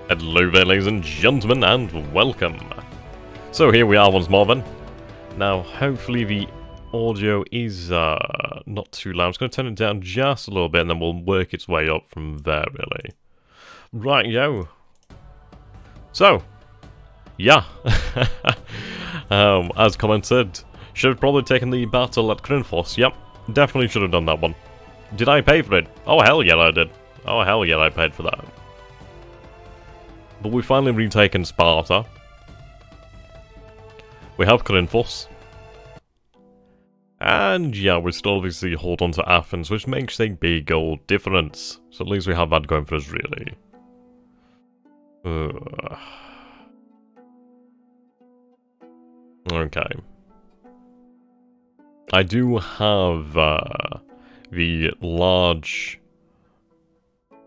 Hello there, ladies and gentlemen, and welcome. So here we are once more then. Now, hopefully the audio is not too loud. I'm just going to turn it down just a little bit and then we'll work its way up from there, really. Right, yo. So, yeah. As commented, should have probably taken the battle at Krynfos. Yep, definitely should have done that one. Did I pay for it? Oh, hell yeah, I did. Oh, hell yeah, I paid for that. But we've finally retaken Sparta. We have Krynfos. And yeah, we still obviously hold on to Athens, which makes a big old difference. So at least we have that going for us, really. Okay. I do have the large...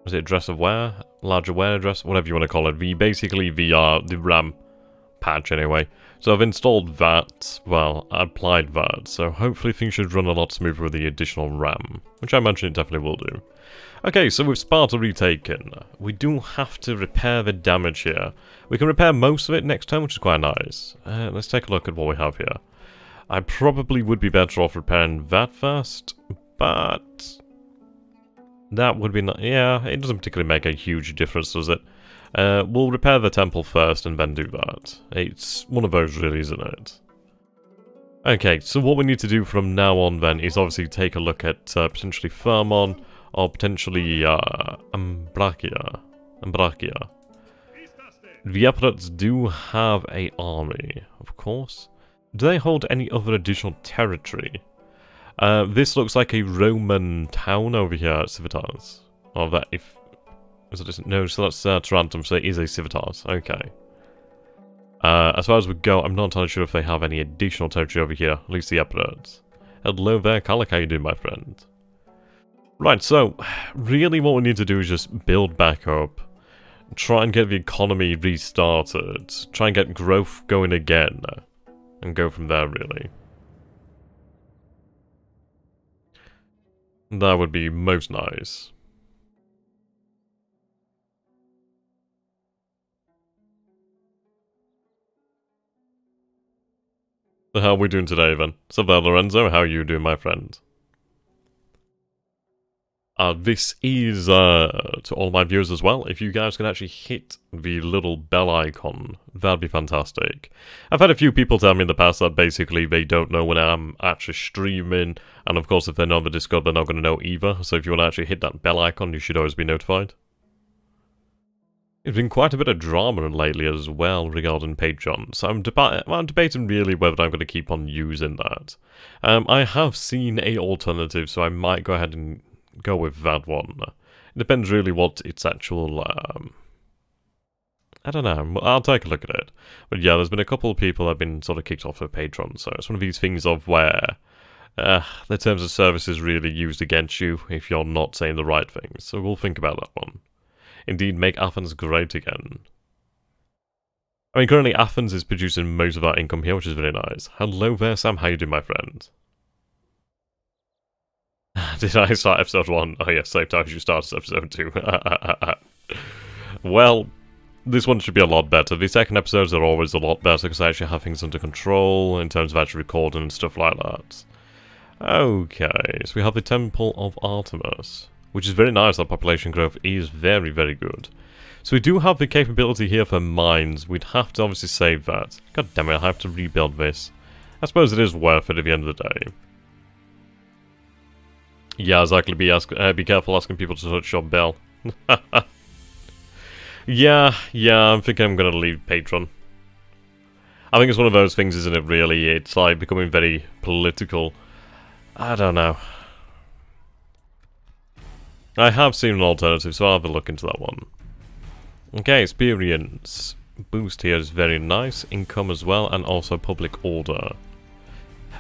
Was it address of where? Large aware address? Whatever you want to call it. Basically the RAM patch anyway. So I've installed that. Well, I applied that. So hopefully things should run a lot smoother with the additional RAM. Which I imagine it definitely will do. Okay, so with Sparta retaken, we do have to repair the damage here. We can repair most of it next turn, which is quite nice. Let's take a look at what we have here. I probably would be better off repairing that first, but... that would be not... yeah, it doesn't particularly make a huge difference, does it? We'll repair the temple first and then do that. It's one of those really, isn't it? Okay, so what we need to do from now on then is obviously take a look at potentially Thermon or potentially Ambracia. The Epirots do have an army, of course. Do they hold any other additional territory? This looks like a Roman town over here at Citystates. Or that if... is it, no, so that's Tarentum, so it is a Citystates. Okay. As far as we go, I'm not entirely sure if they have any additional territory over here. At least the Epirots. Hello there, Kalik, how you doing, my friend? Right, so, really what we need to do is just build back up. Try and get the economy restarted. Try and get growth going again. And go from there, really. That would be most nice. So how are we doing today, then? So there, Lorenzo, how are you doing, my friend? This is, to all my viewers as well, if you guys can actually hit the little bell icon, that'd be fantastic. I've had a few people tell me in the past that basically they don't know when I'm actually streaming, and of course if they're not on the Discord, they're not going to know either, so if you want to actually hit that bell icon, you should always be notified. There's been quite a bit of drama lately as well regarding Patreon, so I'm debating really whether I'm going to keep on using that. I have seen a alternative, so I might go ahead and go with that one. It depends really what its actual, I don't know, I'll take a look at it. But yeah, there's been a couple of people that have been sort of kicked off of Patreon, so it's one of these things of where the terms of service is really used against you if you're not saying the right things, so we'll think about that one. Indeed, make Athens great again. I mean, currently Athens is producing most of our income here, which is very nice. Hello there, Sam, how you doing, my friend? Did I start episode 1? Oh yes, same time as you started episode 2. Well, this one should be a lot better. The second episodes are always a lot better because I actually have things under control in terms of actually recording and stuff like that. Okay, so we have the Temple of Artemis, which is very nice. Our population growth is very, very good. So we do have the capability here for mines. We'd have to obviously save that. God damn it, I have to rebuild this. I suppose it is worth it at the end of the day. Yeah, exactly. Be careful asking people to touch your bell. yeah, I'm thinking I'm going to leave Patreon. I think it's one of those things, isn't it, really? It's like becoming very political. I don't know. I have seen an alternative, so I'll have a look into that one. Okay, experience. Boost here is very nice. Income as well, and also public order.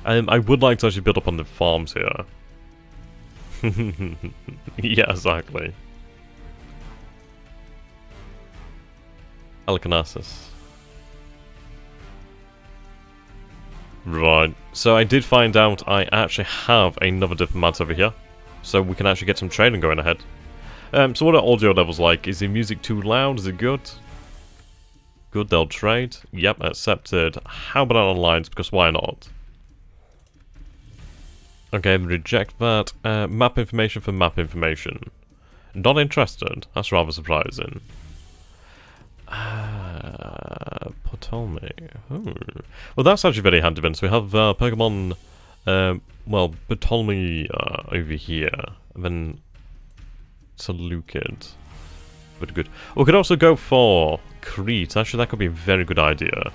I would like to actually build up on the farms here. Yeah, exactly. Alcanasis. Right, so I did find out I actually have another diplomat over here. So we can actually get some trading going ahead. So what are audio levels like? Is the music too loud? Is it good? Good, they'll trade. Yep, accepted. How about on lines? Because why not? Okay, reject that. Map information for map information. Not interested. That's rather surprising. Ptolemy. Well, that's actually very handy then. So we have Pokemon, well, Ptolemy over here. And then Seleucid. Good, good. We could also go for Crete. Actually, that could be a very good idea.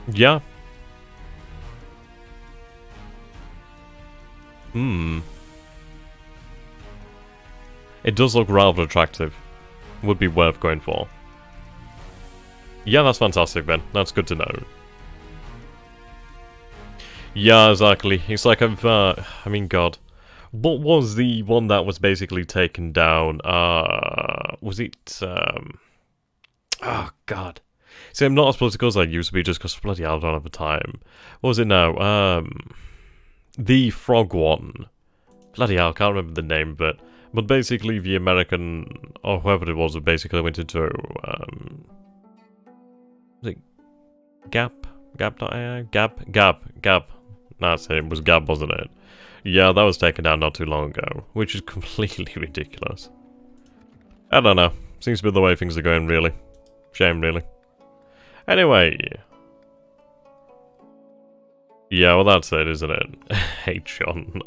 Yeah. It does look rather attractive. Would be worth going for. Yeah, that's fantastic then. That's good to know. Yeah, exactly. It's like I mean, God. What was the one that was basically taken down? Was it, oh, God. See, I'm not as political as I used to be just because bloody hell I don't have the time. What was it now? The frog one. Bloody hell, I can't remember the name, but basically the American, or whoever it was, basically went into, was it Gap? Gap.ai? Gap. That's it, it was Gap, wasn't it? Yeah, that was taken down not too long ago, which is completely ridiculous. I don't know. Seems to be the way things are going, really. Shame, really. Anyway. Yeah, well that's it, isn't it? Hey, John.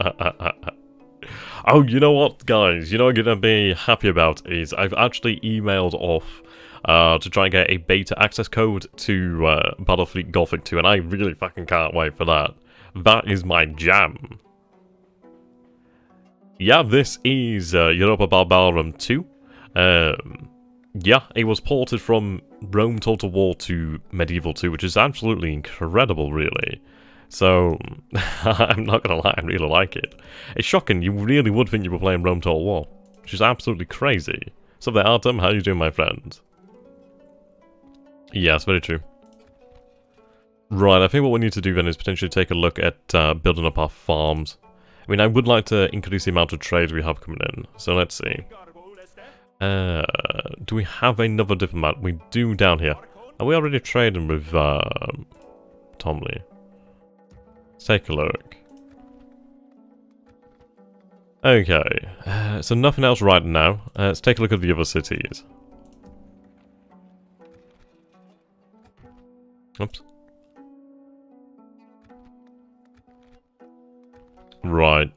Oh, you know what, guys? You know what I'm gonna be happy about is I've actually emailed off to try and get a beta access code to Battlefleet Gothic 2, and I really fucking can't wait for that. That is my jam. Yeah, this is Europa Barbarorum 2. Yeah, it was ported from Rome Total War to Medieval 2, which is absolutely incredible, really. So, I'm not gonna lie, I really like it. It's shocking, you really would think you were playing Rome Total War, which is absolutely crazy. So there, Artem, how you doing, my friend? Yes, very true. Right, I think what we need to do then is potentially take a look at building up our farms. I mean, I would like to increase the amount of trade we have coming in, so let's see. Do we have another diplomat? We do down here. Are we already trading with Tomley? Let's take a look. Okay, so nothing else right now. Let's take a look at the other cities. Oops. Right.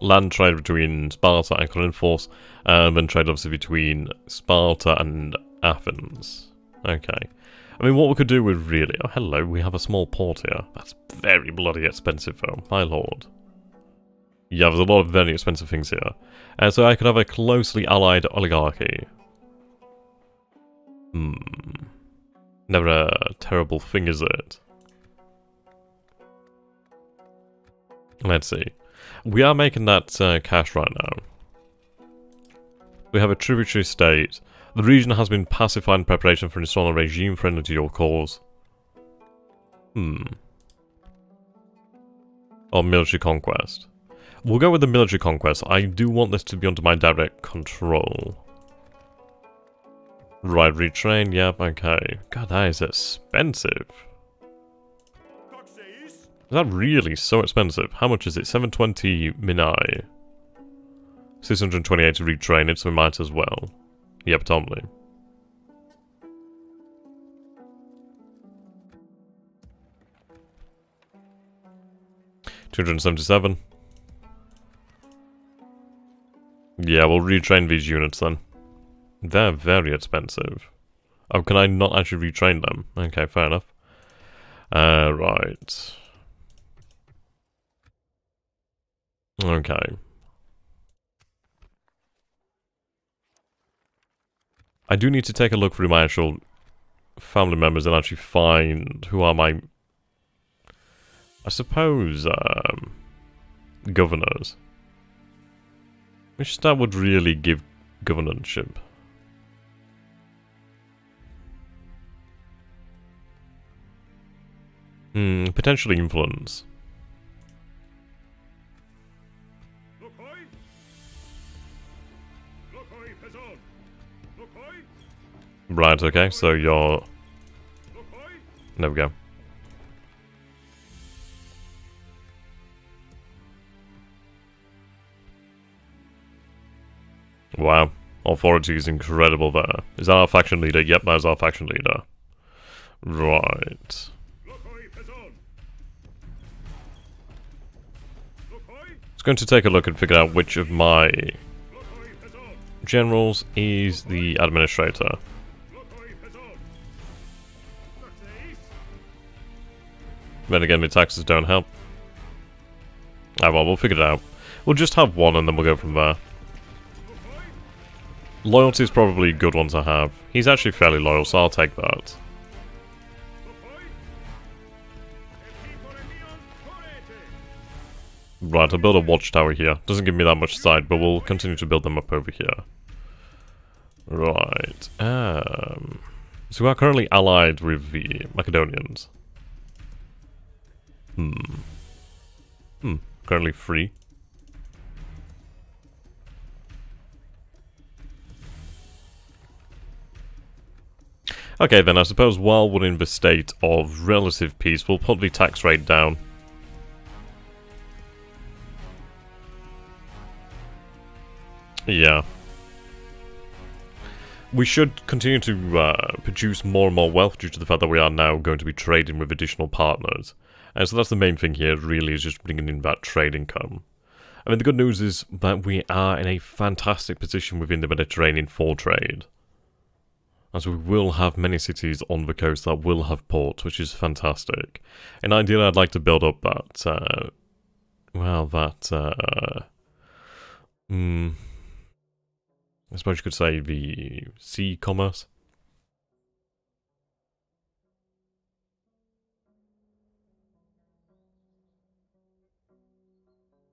Land trade between Sparta and Corinthos, and then trade obviously between Sparta and Athens. Okay. I mean, what we could do with really... Oh, hello, we have a small port here. That's very bloody expensive, though. My lord. Yeah, there's a lot of very expensive things here. And so I could have a closely allied oligarchy. Never a terrible thing, is it? Let's see. We are making that cash right now. We have a tributary state. The region has been pacified in preparation for installing a regime friendly to your cause. Or military conquest. We'll go with the military conquest. I do want this to be under my direct control. Right, retrain, yep, okay. God, that is expensive. Is that really so expensive? How much is it? 720 Minai. 628 to retrain it, so we might as well. Yep, Tomley. $277. Yeah, we'll retrain these units then. They're very expensive. Oh, can I not actually retrain them? Okay, fair enough. Right. Okay. I do need to take a look through my actual family members and actually find who are my, I suppose, governors. Which that would really give governorship. Potentially influence. Right, okay, so you're... There we go. Wow. Authority is incredible there. Is that our faction leader? Yep, that's our faction leader. Right. It's going to take a look and figure out which of my generals is the administrator. Then again, the taxes don't help. Ah, well, we'll figure it out. We'll just have one and then we'll go from there. Loyalty is probably a good one to have. He's actually fairly loyal, so I'll take that. Right, I'll build a watchtower here. Doesn't give me that much side, but we'll continue to build them up over here. Right. So we are currently allied with the Macedonians. Currently free. Okay, then I suppose while we're in the state of relative peace, we'll put the tax rate down. Yeah. We should continue to produce more and more wealth due to the fact that we are now going to be trading with additional partners. And so that's the main thing here, really, is just bringing in that trade income. I mean, the good news is that we are in a fantastic position within the Mediterranean for trade. As we will have many cities on the coast that will have ports, which is fantastic. And ideally, I'd like to build up that, I suppose you could say the sea commerce.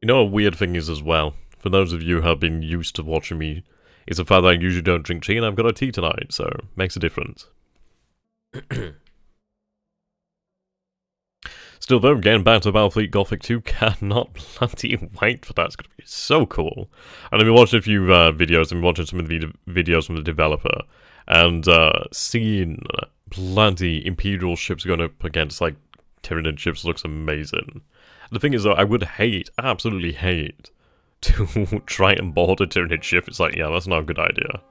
You know, a weird thing is as well, for those of you who have been used to watching me, is the fact that I usually don't drink tea and I've got a tea tonight, so makes a difference. Still though, getting back to Battlefleet Gothic 2, cannot bloody wait for that. It's going to be so cool. And I've been watching a few videos, and watching some of the videos from the developer, and seeing bloody Imperial ships going up against, like, Tyranid ships looks amazing. The thing is, though, I would hate, absolutely hate, to try and board a Tyranid ship. It's like, yeah, that's not a good idea.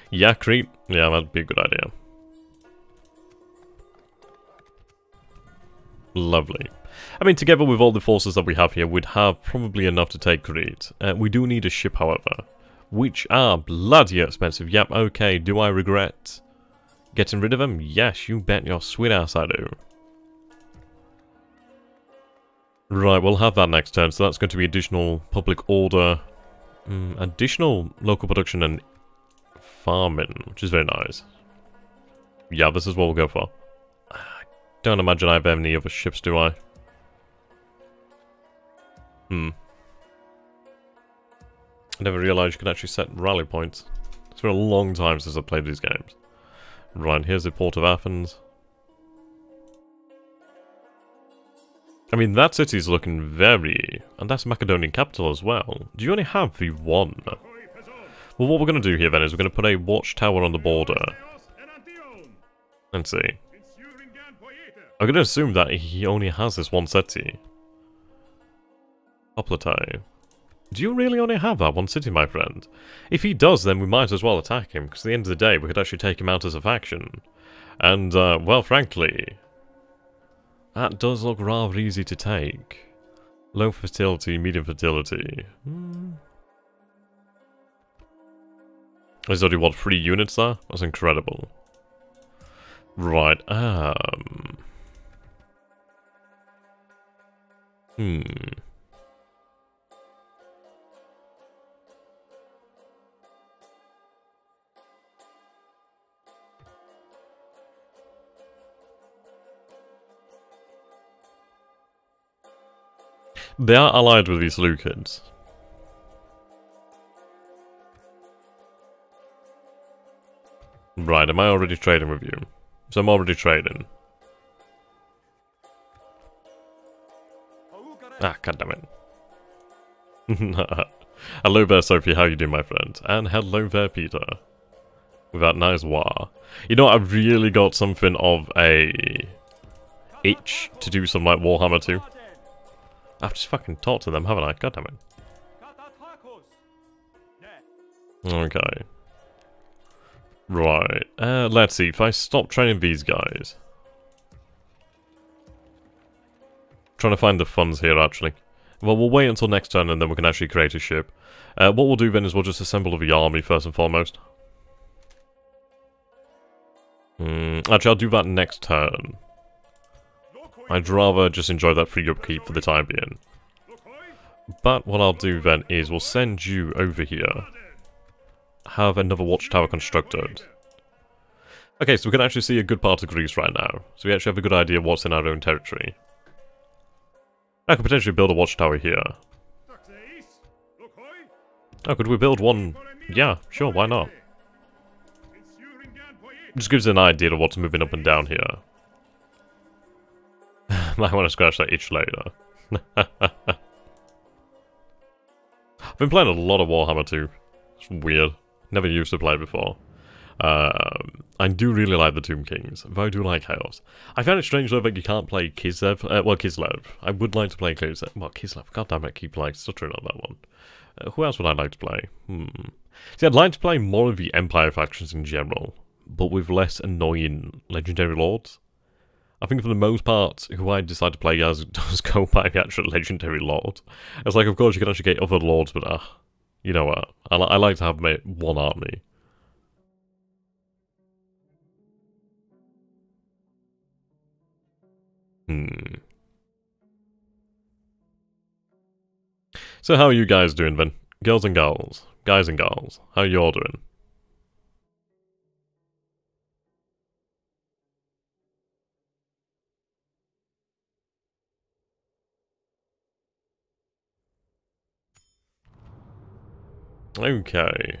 Yeah, Crete? Yeah, that'd be a good idea. Lovely. I mean, together with all the forces that we have here, we'd have probably enough to take Crete. We do need a ship, however, which are bloody expensive. Yep, okay, do I regret getting rid of them? Yes, you bet your sweet ass I do. Right, we'll have that next turn, so that's going to be additional public order, additional local production and farming, which is very nice. Yeah, this is what we'll go for. Don't imagine I have any other ships, do I? I never realised you could actually set rally points. It's been a long time since I've played these games. Right, here's the port of Athens. I mean, that city's looking very... And that's Macedonian capital as well. Do you only have the one? Well, what we're going to do here then is we're going to put a watchtower on the border. Let's see. I'm going to assume that he only has this one city. Hoplite. Do you really only have that one city, my friend? If he does, then we might as well attack him, because at the end of the day, we could actually take him out as a faction. And, well, frankly, that does look rather easy to take. Low fertility, medium fertility. There's only, what, 3 units there? That's incredible. Right, They are allied with these Lucids. Right, am I already trading with you? So I'm already trading. Ah, goddammit. Hello there, Sophie, how you doing, my friend? And hello there, Peter. with that nice war. You know, I've really got something of a itch to do some, like, Warhammer 2. I've just fucking talked to them, haven't I? God damn it. Okay. Right. Let's see. If I stop training these guys. Trying to find the funds here, actually. Well, we'll wait until next turn and then we can actually create a ship. What we'll do then is we'll just assemble the army first and foremost. Actually, I'll do that next turn. I'd rather just enjoy that free upkeep for the time being. But what I'll do then is we'll send you over here. Have another watchtower constructed. Okay, so we can actually see a good part of Greece right now. So we actually have a good idea of what's in our own territory. I could potentially build a watchtower here. Oh, could we build one? Yeah, sure, why not? Just gives an idea of what's moving up and down here. Might want to scratch that itch later. I've been playing a lot of Warhammer 2. It's weird. Never used to play before. I do really like the Tomb Kings, though I do like Chaos. I found it strange though that you can't play Kislev. Well, Kislev. I would like to play Kislev. Well, Kislev. God damn it, I keep like stuttering on that one. Who else would I like to play? See, I'd like to play more of the Empire factions in general, but with less annoying Legendary Lords. I think for the most part, who I decide to play as does go by the actual Legendary Lord. It's like, of course, you can actually get other Lords, but you know what? I like to have one army. So how are you guys doing then? Girls and girls. Guys and girls. How are you all doing? Okay.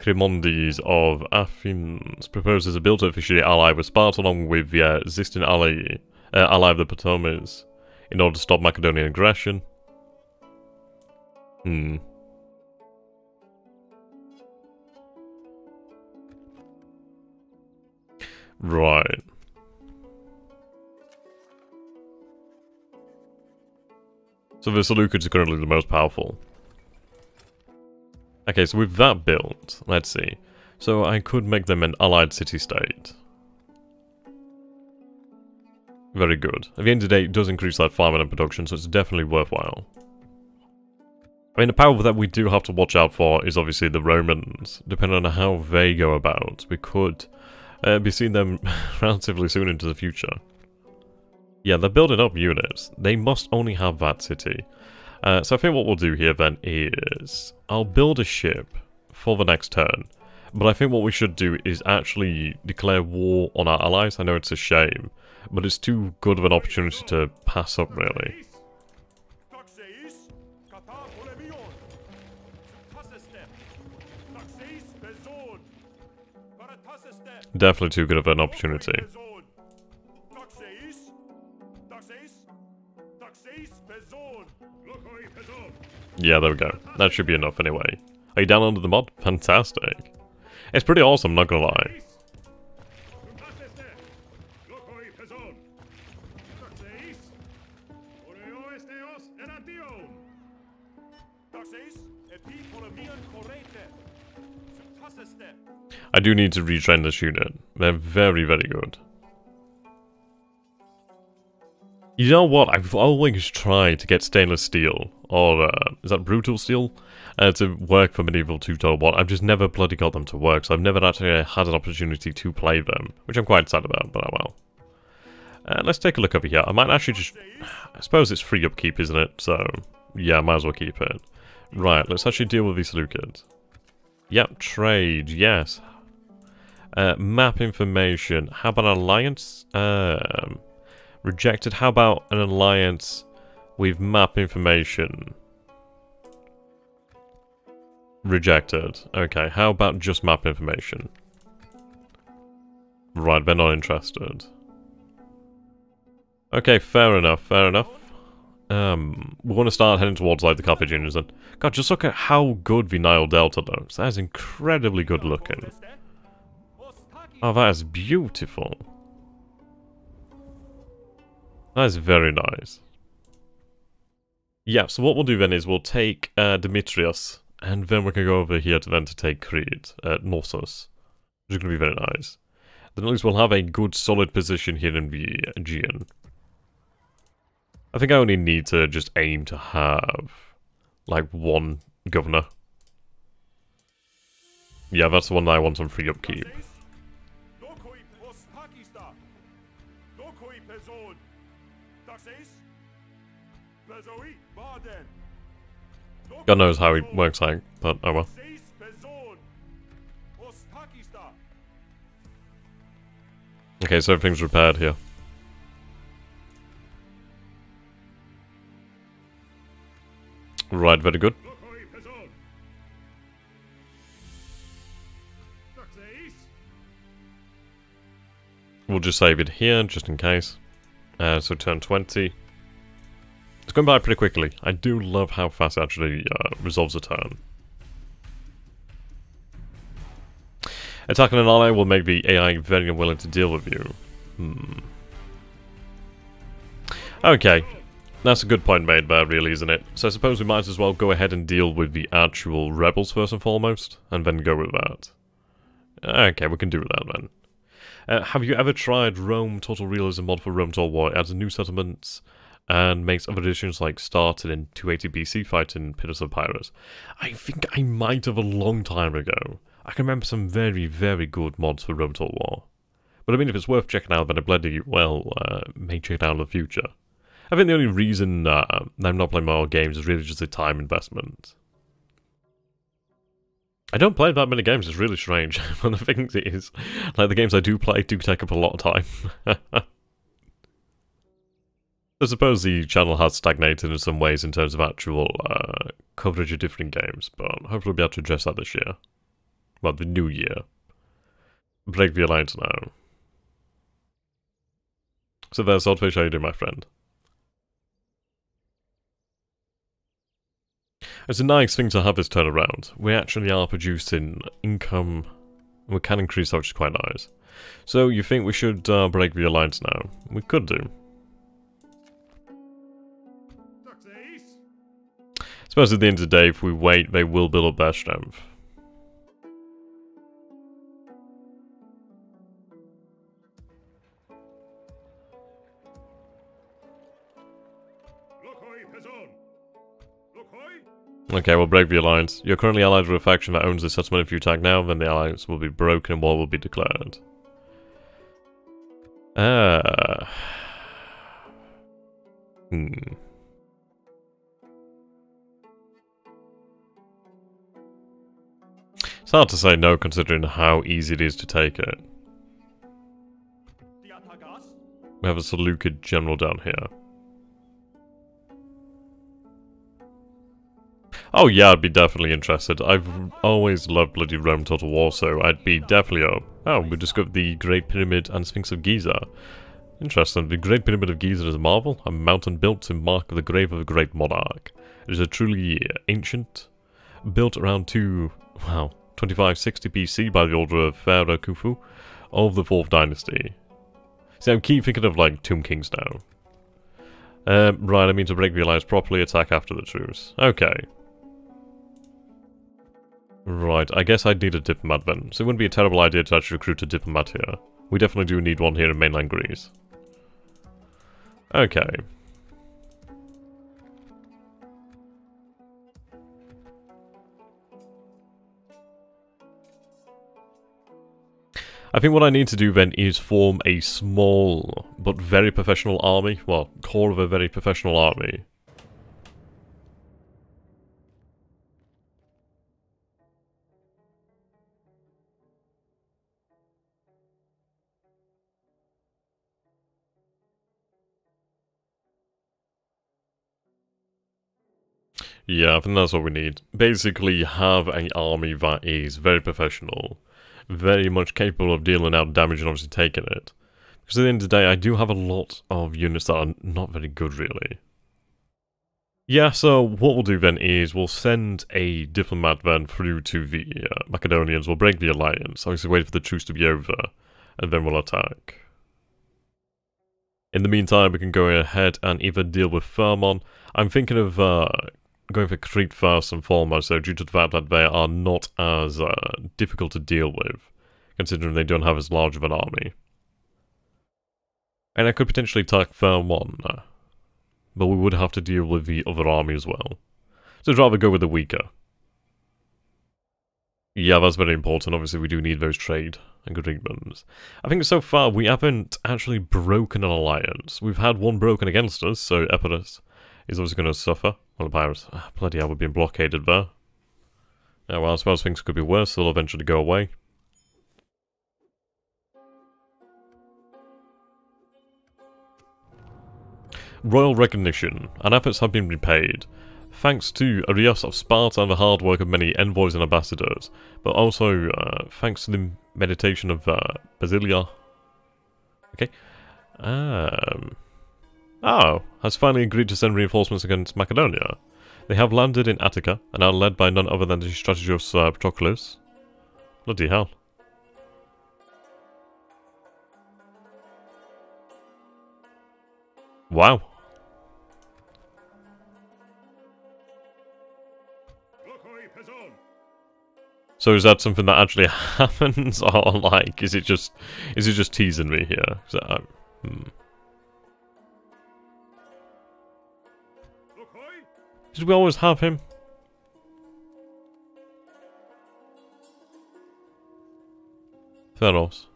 Cremondes of Athens proposes a bill to officially ally with Sparta along with the existing ally of the Potomacs in order to stop Macedonian aggression. Right. So the Seleucids are currently the most powerful. Okay, so with that built, let's see. So I could make them an allied city-state. Very good. At the end of the day, it does increase that farming and production, so it's definitely worthwhile. I mean, the power that we do have to watch out for is obviously the Romans. Depending on how they go about, we could be seeing them relatively soon into the future. Yeah, they're building up units. They must only have that city. So I think what we'll do here then is I'll build a ship for the next turn, but I think what we should do is actually declare war on our allies. I know it's a shame, but it's too good of an opportunity to pass up, really. Definitely too good of an opportunity. Yeah, there we go. That should be enough anyway. Are you down under the mod? Fantastic. It's pretty awesome, not gonna lie. I do need to retrain this unit. They're very, very good. You know what? I've always tried to get stainless steel, or is that brutal steel, to work for Medieval 2 Total War. I've just never bloody got them to work, so I've never actually had an opportunity to play them, which I'm quite sad about, but oh well. Let's take a look over here. I might actually just... I suppose it's free upkeep, isn't it? So, yeah, might as well keep it. Right, let's actually deal with these Seleucids. Yep, trade, yes. Map information. How about an alliance? Rejected. How about an alliance with map information? Rejected. Okay, how about just map information? Right, they're not interested. Okay, fair enough, fair enough. We want to start heading towards, like, the Carthaginians then. God, just look at how good the Nile Delta looks. That is incredibly good looking. Oh, that is beautiful. That is very nice. Yeah, so what we'll do then is we'll take Demetrius, and then we can go over here to take Crete, Knossos, which is going to be very nice. Then at least we'll have a good solid position here in the Aegean. I think I only need to just aim to have, like, one governor. Yeah, that's the one that I want on free upkeep. God knows how he works out, but oh well. Okay, so everything's repaired here. Right, very good. We'll just save it here, just in case. So turn 20. It's going by pretty quickly. I do love how fast it actually resolves a turn. Attacking an ally will make the AI very unwilling to deal with you. Okay. That's a good point made there, really, isn't it? So I suppose we might as well go ahead and deal with the actual rebels first and foremost, and then go with that. Okay, we can do that then. Have you ever tried Rome Total Realism mod for Rome Total War? It adds new settlements and makes other additions like starting in 280 BC fighting Pillars of Pyrus. I think I might have a long time ago. I can remember some very, very good mods for Rome Total War. But I mean, if it's worth checking out, then I bloody well may check it out in the future. I think the only reason I'm not playing more games is really just a time investment. I don't play that many games, it's really strange. One of the things is, like, the games I do play do take up a lot of time. I suppose the channel has stagnated in some ways in terms of actual coverage of different games, but hopefully we'll be able to address that this year. Well, the new year. Break the alliance now. So there's Swordfish, how you doing, my friend? It's a nice thing to have this turnaround. We actually are producing income, and we can increase that, which is quite nice. So you think we should break the alliance now? We could do. I suppose at the end of the day, if we wait, they will build up their strength. Okay, we'll break the alliance. You're currently allied with a faction that owns the settlement. If you attack now, then the alliance will be broken and war will be declared. It's hard to say no considering how easy it is to take it. We have a Seleucid general down here. Oh yeah, I'd be definitely interested. I've always loved bloody Rome Total War, so I'd be definitely up. Oh, we discovered the Great Pyramid and Sphinx of Giza. Interesting. The Great Pyramid of Giza is a marvel, a mountain built to mark the grave of a great monarch. It is a truly ancient, built around 2560 BC by the order of Pharaoh Khufu of the 4th dynasty. See, I'm keep thinking of like Tomb Kings now. Right, I mean to break the alliance properly, attack after the truce. Okay. Right, I guess I'd need a diplomat then. So it wouldn't be a terrible idea to actually recruit a diplomat here. We definitely do need one here in mainland Greece. Okay. I think what I need to do then is form a small but very professional army. Well, core of a very professional army. Yeah, I think that's what we need. Basically have an army that is very professional. very much capable of dealing out damage and obviously taking it. Because at the end of the day, I do have a lot of units that are not very good, really. Yeah, so what we'll do then is we'll send a diplomat then through to the Macedonians. We'll break the alliance, obviously wait for the truce to be over, and then we'll attack. In the meantime, we can go ahead and either deal with Thermon. I'm thinking of going for Crete first and foremost, so due to the fact that they are not as difficult to deal with, considering they don't have as large of an army. And I could potentially attack Thermon, but we would have to deal with the other army as well. So I'd rather go with the weaker. Yeah, that's very important. Obviously, we do need those trade agreements. I think so far we haven't actually broken an alliance. We've had one broken against us, so Epirus is obviously going to suffer. Well, the pirates, bloody hell, we're being blockaded there. Yeah, well, I suppose things could be worse. They'll eventually go away. Royal recognition, and efforts have been repaid. Thanks to Arias of Sparta and the hard work of many envoys and ambassadors, but also thanks to the meditation of Basilia. Okay. Oh, has finally agreed to send reinforcements against Macedonia. They have landed in Attica and are led by none other than the Strategos Patroclus. Bloody hell. Wow. So is that something that actually happens, or like, is it just teasing me here? Did we always have him? Theros.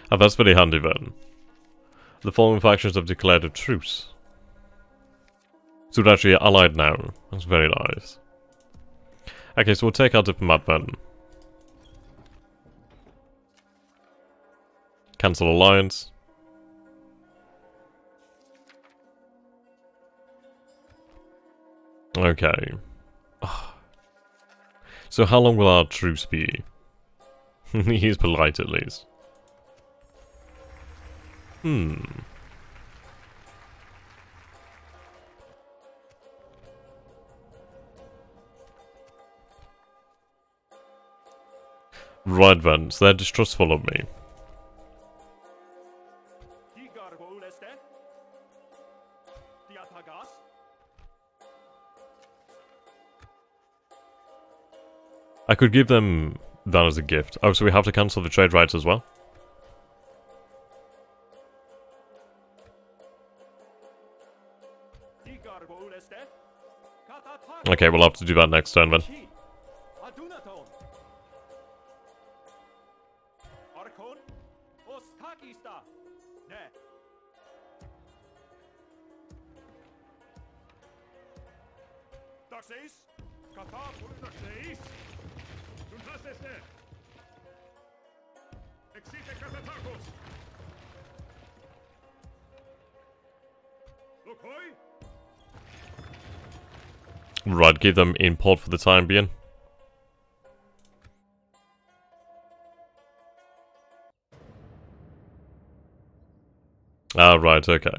Oh, that's very handy then. The following factions have declared a truce. So we're actually allied now. That's very nice. Okay, so we'll take our diplomat then. Cancel alliance. Okay. So how long will our truce be? He's polite at least. Right then, so they're distrustful of me. I could give them that as a gift. Oh, so we have to cancel the trade rights as well? Okay, we'll have to do that next turn then. Right, give them import for the time being. Ah, right, okay.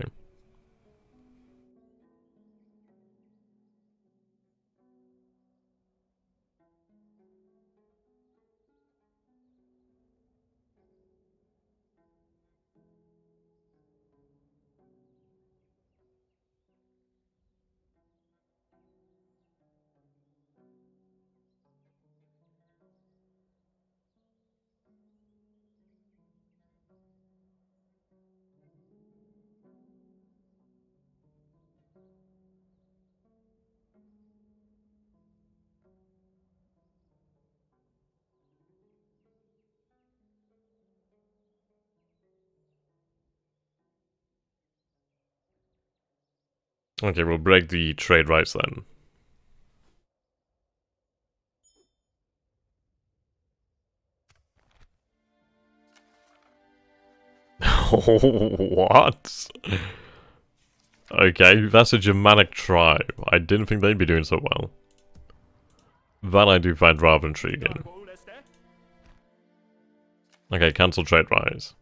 Okay, we'll break the trade rights then. What? Okay, that's a Germanic tribe. I didn't think they'd be doing so well. That I do find rather intriguing. Okay, cancel trade rise.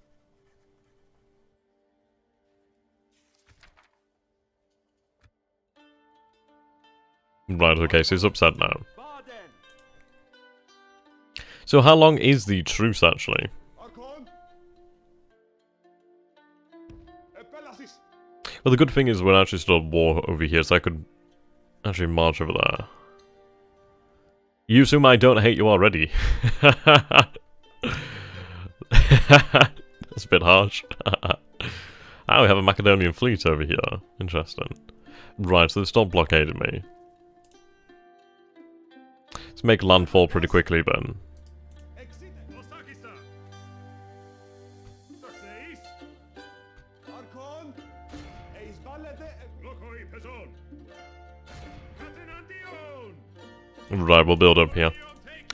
Right, okay, so he's upset now. So how long is the truce, actually? Well, the good thing is we're actually still at war over here, so I could actually march over there. You assume I don't hate you already. That's a bit harsh. Ah, we have a Macedonian fleet over here. Interesting. Right, so they've stopped blockading me. Let's make landfall pretty quickly then. Right, we'll build up here.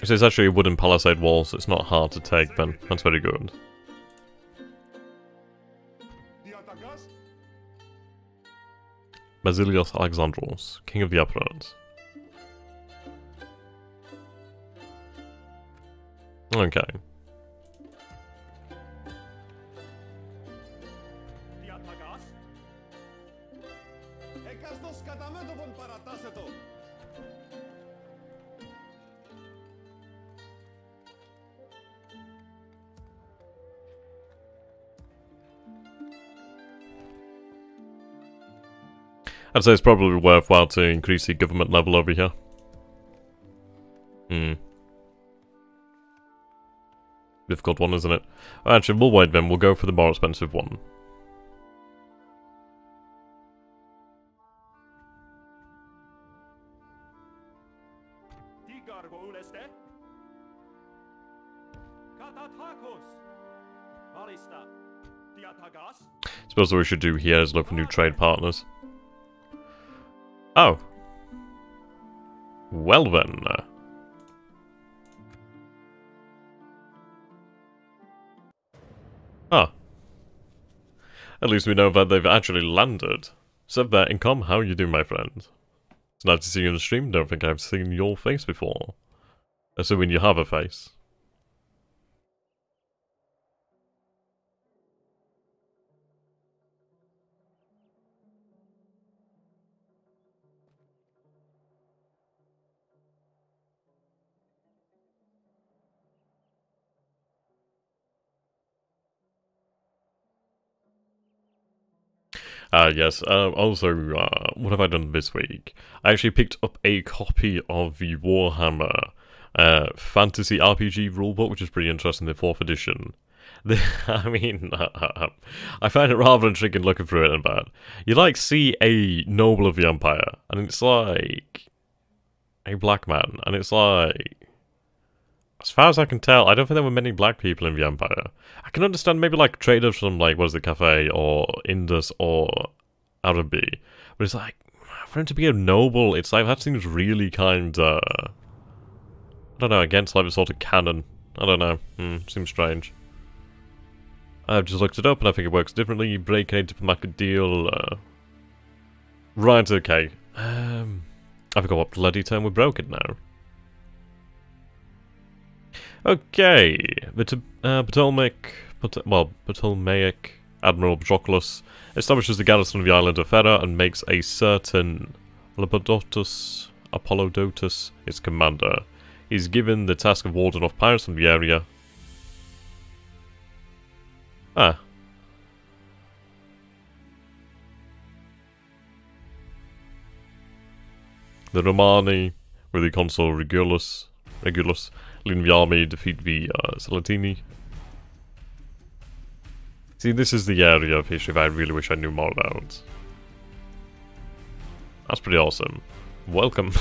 So it's actually a wooden palisade wall, so it's not hard to take then. That's very good. Basilios Alexandros, King of the Uplands. Okay. I'd say it's probably worthwhile to increase the government level over here. Difficult one, isn't it? Actually, we'll wait then. We'll go for the more expensive one. Suppose what we should do here is look for new trade partners. Oh. Well then. Ah. At least we know that they've actually landed. So there, Income, how you doing, my friend? It's nice to see you on the stream. Don't think I've seen your face before. Assuming you have a face. Yes, also, what have I done this week? I actually picked up a copy of the Warhammer Fantasy RPG rulebook, which is pretty interesting, the 4th edition. I mean, I find it rather intriguing looking through it and bad. You like see a noble of the Empire, and it's like a black man, and it's like, as far as I can tell, I don't think there were many black people in the Empire. I can understand maybe like traders from like, what is it, Cathay or Indus or Araby, but it's like, for him to be a noble, it's like, that seems really kind of, I don't know, against like the sort of canon. I don't know, seems strange. I've just looked it up and I think it works differently. You break a diplomatic deal, right, okay. I forgot what bloody term we broke it now. Okay, the Ptolemaic Admiral Patroclus establishes the garrison of the island of Fera and makes a certain Apollodotus its commander. He's given the task of warding off pirates from the area. Ah. The Romani, with the consul Regulus, leading the army, defeat the Salatini. See, this is the area of history that I really wish I knew more about. That's pretty awesome. Welcome.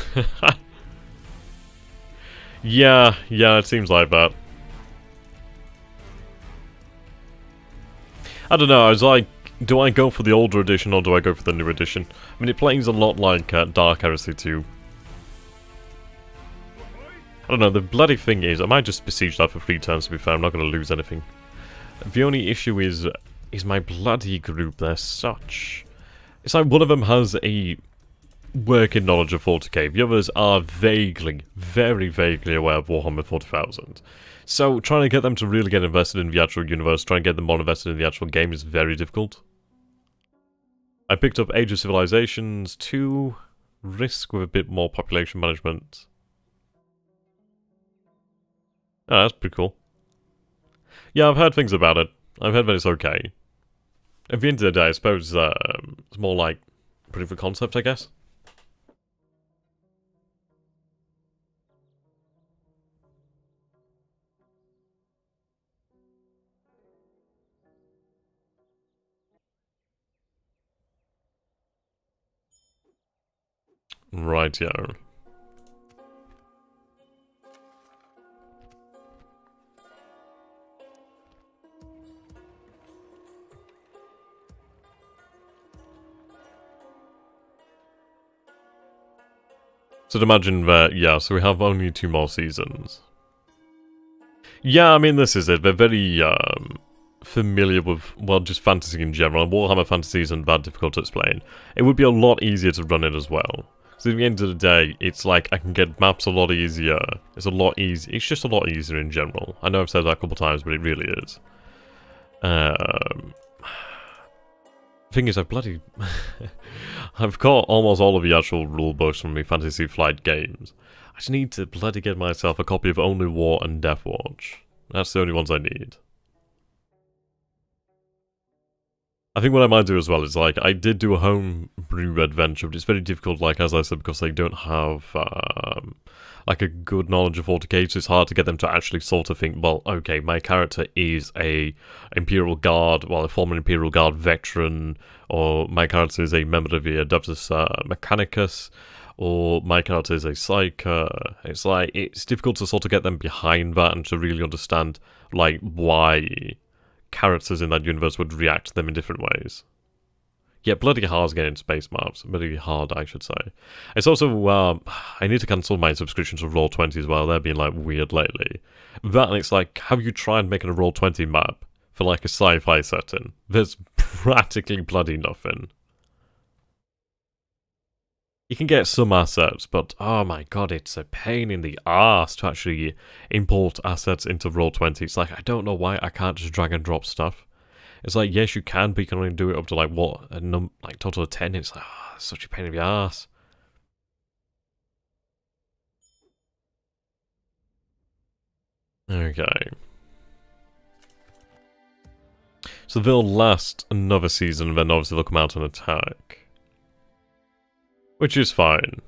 Yeah, it seems like that. I don't know, I was like, do I go for the older edition or do I go for the new edition? I mean, it plays a lot like Dark Heresy 2. I don't know, the bloody thing is, I might just besiege that for 3 turns to be fair, I'm not going to lose anything. The only issue is, is my bloody group. They're such... It's like one of them has a working knowledge of 40k. The others are vaguely, very vaguely aware of Warhammer 40,000. So trying to get them to really get invested in the actual universe, trying to get them more invested in the actual game is very difficult. I picked up Age of Civilizations 2, Risk with a bit more population management. Oh, that's pretty cool. Yeah, I've heard things about it. I've heard that it's okay. At the end of the day, I suppose it's more like proof of concept, I guess. Right, yeah. So to imagine that, yeah, so we have only 2 more seasons. Yeah, I mean, this is it. They're very familiar with, well, just fantasy in general. Warhammer Fantasy isn't that difficult to explain. It would be a lot easier to run it as well. So at the end of the day, it's like I can get maps a lot easier. It's a lot easier. It's just a lot easier in general. I know I've said that a couple times, but it really is. Thing is, I've got almost all of the actual rule books from the Fantasy Flight games. I just need to bloody get myself a copy of Only War and Death Watch. That's the only ones I need. I think what I might do as well is, like, I did do a homebrew adventure, but it's very difficult, like, as I said, because they don't have, like, a good knowledge of 40k, so it's hard to get them to actually sort of think, well, okay, my character is a Imperial Guard, well, a former Imperial Guard veteran, or my character is a member of the Adeptus Mechanicus, or my character is a Psyker. It's like, it's difficult to sort of get them behind that and to really understand, like, why characters in that universe would react to them in different ways. Yeah, bloody hard getting space maps. Bloody hard, I should say. It's also, I need to cancel my subscription to Roll20 as well. They're being, like, weird lately. That, and it's like, have you tried making a Roll20 map for, like, a sci-fi setting? There's practically bloody nothing. You can get some assets, but, oh my god, it's a pain in the arse to actually import assets into Roll20. It's like, I don't know why I can't just drag and drop stuff. It's like, yes, you can, but you can only do it up to, like, what, like, total of 10. It's like, oh, it's such a pain in the arse. Okay. So they'll last another season, and then obviously they'll come out and attack. Which is fine.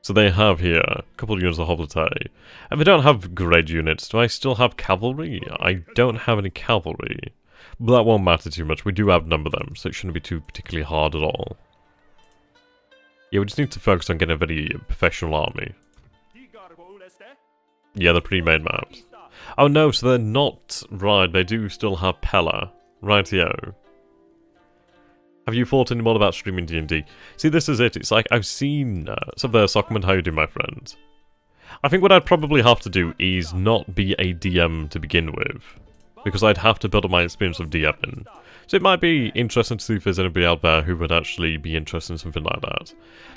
So they have here a couple of units of Hoplite. And they don't have great units. Do I still have cavalry? I don't have any cavalry. But that won't matter too much. We do outnumber them, so it shouldn't be too particularly hard at all. Yeah, we just need to focus on getting a very professional army. Yeah, the pre-made maps. Oh no, so they're not... Right, they do still have Pella. Rightio. Have you thought any more about streaming D&D? See, this is it. It's like, I've seen... so there, Sockman, how you doing, my friend? I think what I'd probably have to do is not be a DM to begin with. Because I'd have to build up my experience of DMing. So it might be interesting to see if there's anybody out there who would actually be interested in something like that.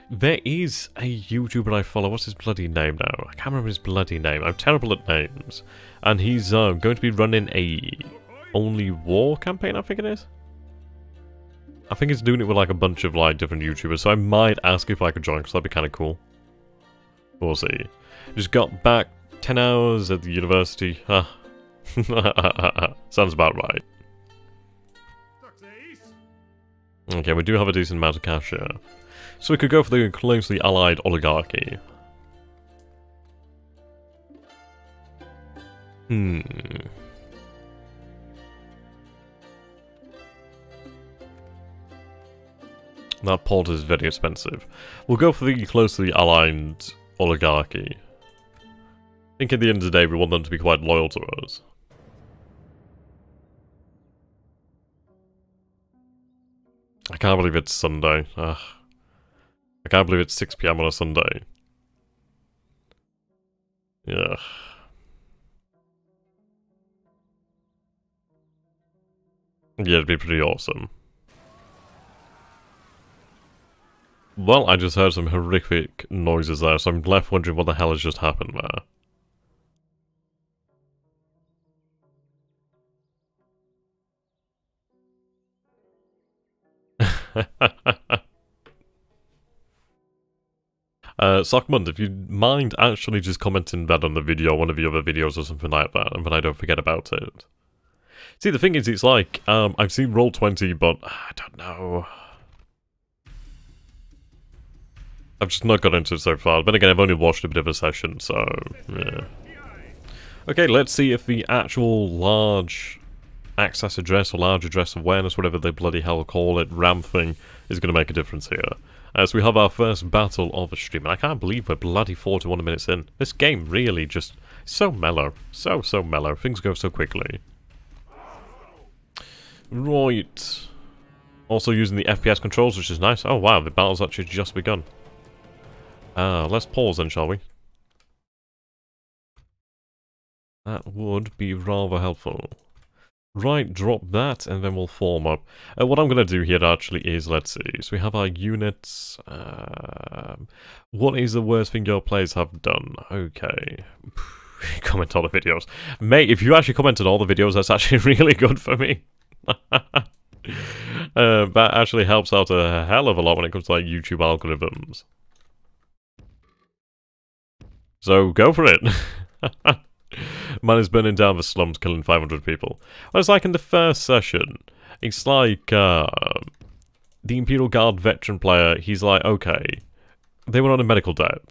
There is a YouTuber I follow. What's his bloody name now? I can't remember his bloody name. I'm terrible at names. And he's going to be running a Only War campaign, I think it is. I think he's doing it with like a bunch of like different YouTubers, so I might ask if I could join, because that'd be kind of cool. We'll see. Just got back 10 hours at the university. Sounds about right. Okay, we do have a decent amount of cash here. So we could go for the closely allied oligarchy. That port is very expensive. We'll go for the closely aligned oligarchy. I think at the end of the day we want them to be quite loyal to us. I can't believe it's Sunday. Ugh. I can't believe it's 6 PM on a Sunday. Ugh. Yeah, it'd be pretty awesome. Well, I just heard some horrific noises there, so I'm left wondering what the hell has just happened there. Sockmund, if you mind actually just commenting that on the video, one of the other videos or something like that, and then I don't forget about it. See, the thing is, it's like, I've seen Roll20, but I don't know. I've just not got into it so far. But again, I've only watched a bit of a session, so, yeah. Okay, let's see if the actual large access address or large address awareness, whatever they bloody hell call it, RAM thing, is going to make a difference here. As we have our first battle of the stream, and I can't believe we're bloody 41 minutes in. This game really just so mellow. So mellow. Things go so quickly. Right. Also using the FPS controls, which is nice. Oh wow, the battle's actually just begun. Let's pause then, shall we? That would be rather helpful. Right, drop that, and then we'll form up. What I'm going to do here, actually, is, let's see, so we have our units. What is the worst thing your players have done? Okay. Comment all the videos. Mate, if you actually commented all the videos, that's actually really good for me. That actually helps out a hell of a lot when it comes to, like, YouTube algorithms. So, go for it. Man is burning down the slums, killing 500 people. Well, it's like in the first session, it's like, the Imperial Guard veteran player, he's like, okay, they were on a medical deck,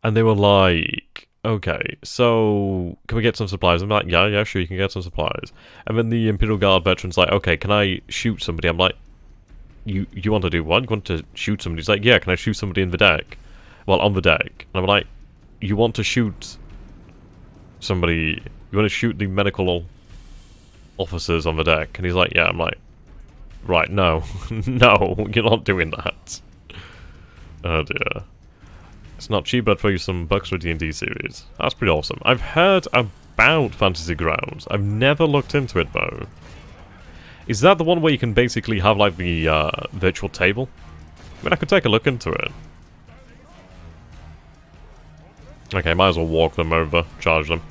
and they were like, okay, so, can we get some supplies? I'm like, yeah, sure, you can get some supplies. And then the Imperial Guard veteran's like, okay, can I shoot somebody? I'm like, you want to do what? You want to shoot somebody? He's like, yeah, can I shoot somebody in the deck? Well, on the deck. And I'm like, you want to shoot somebody, you want to shoot the medical officers on the deck? And he's like, yeah. I'm like, right, no. No, you're not doing that. Oh dear. It's not cheap, but for you some bucks for D&D series. That's pretty awesome. I've heard about Fantasy Grounds. I've never looked into it, though. Is that the one where you can basically have, like, the virtual table? I mean, I could take a look into it. Okay, might as well walk them over, charge them.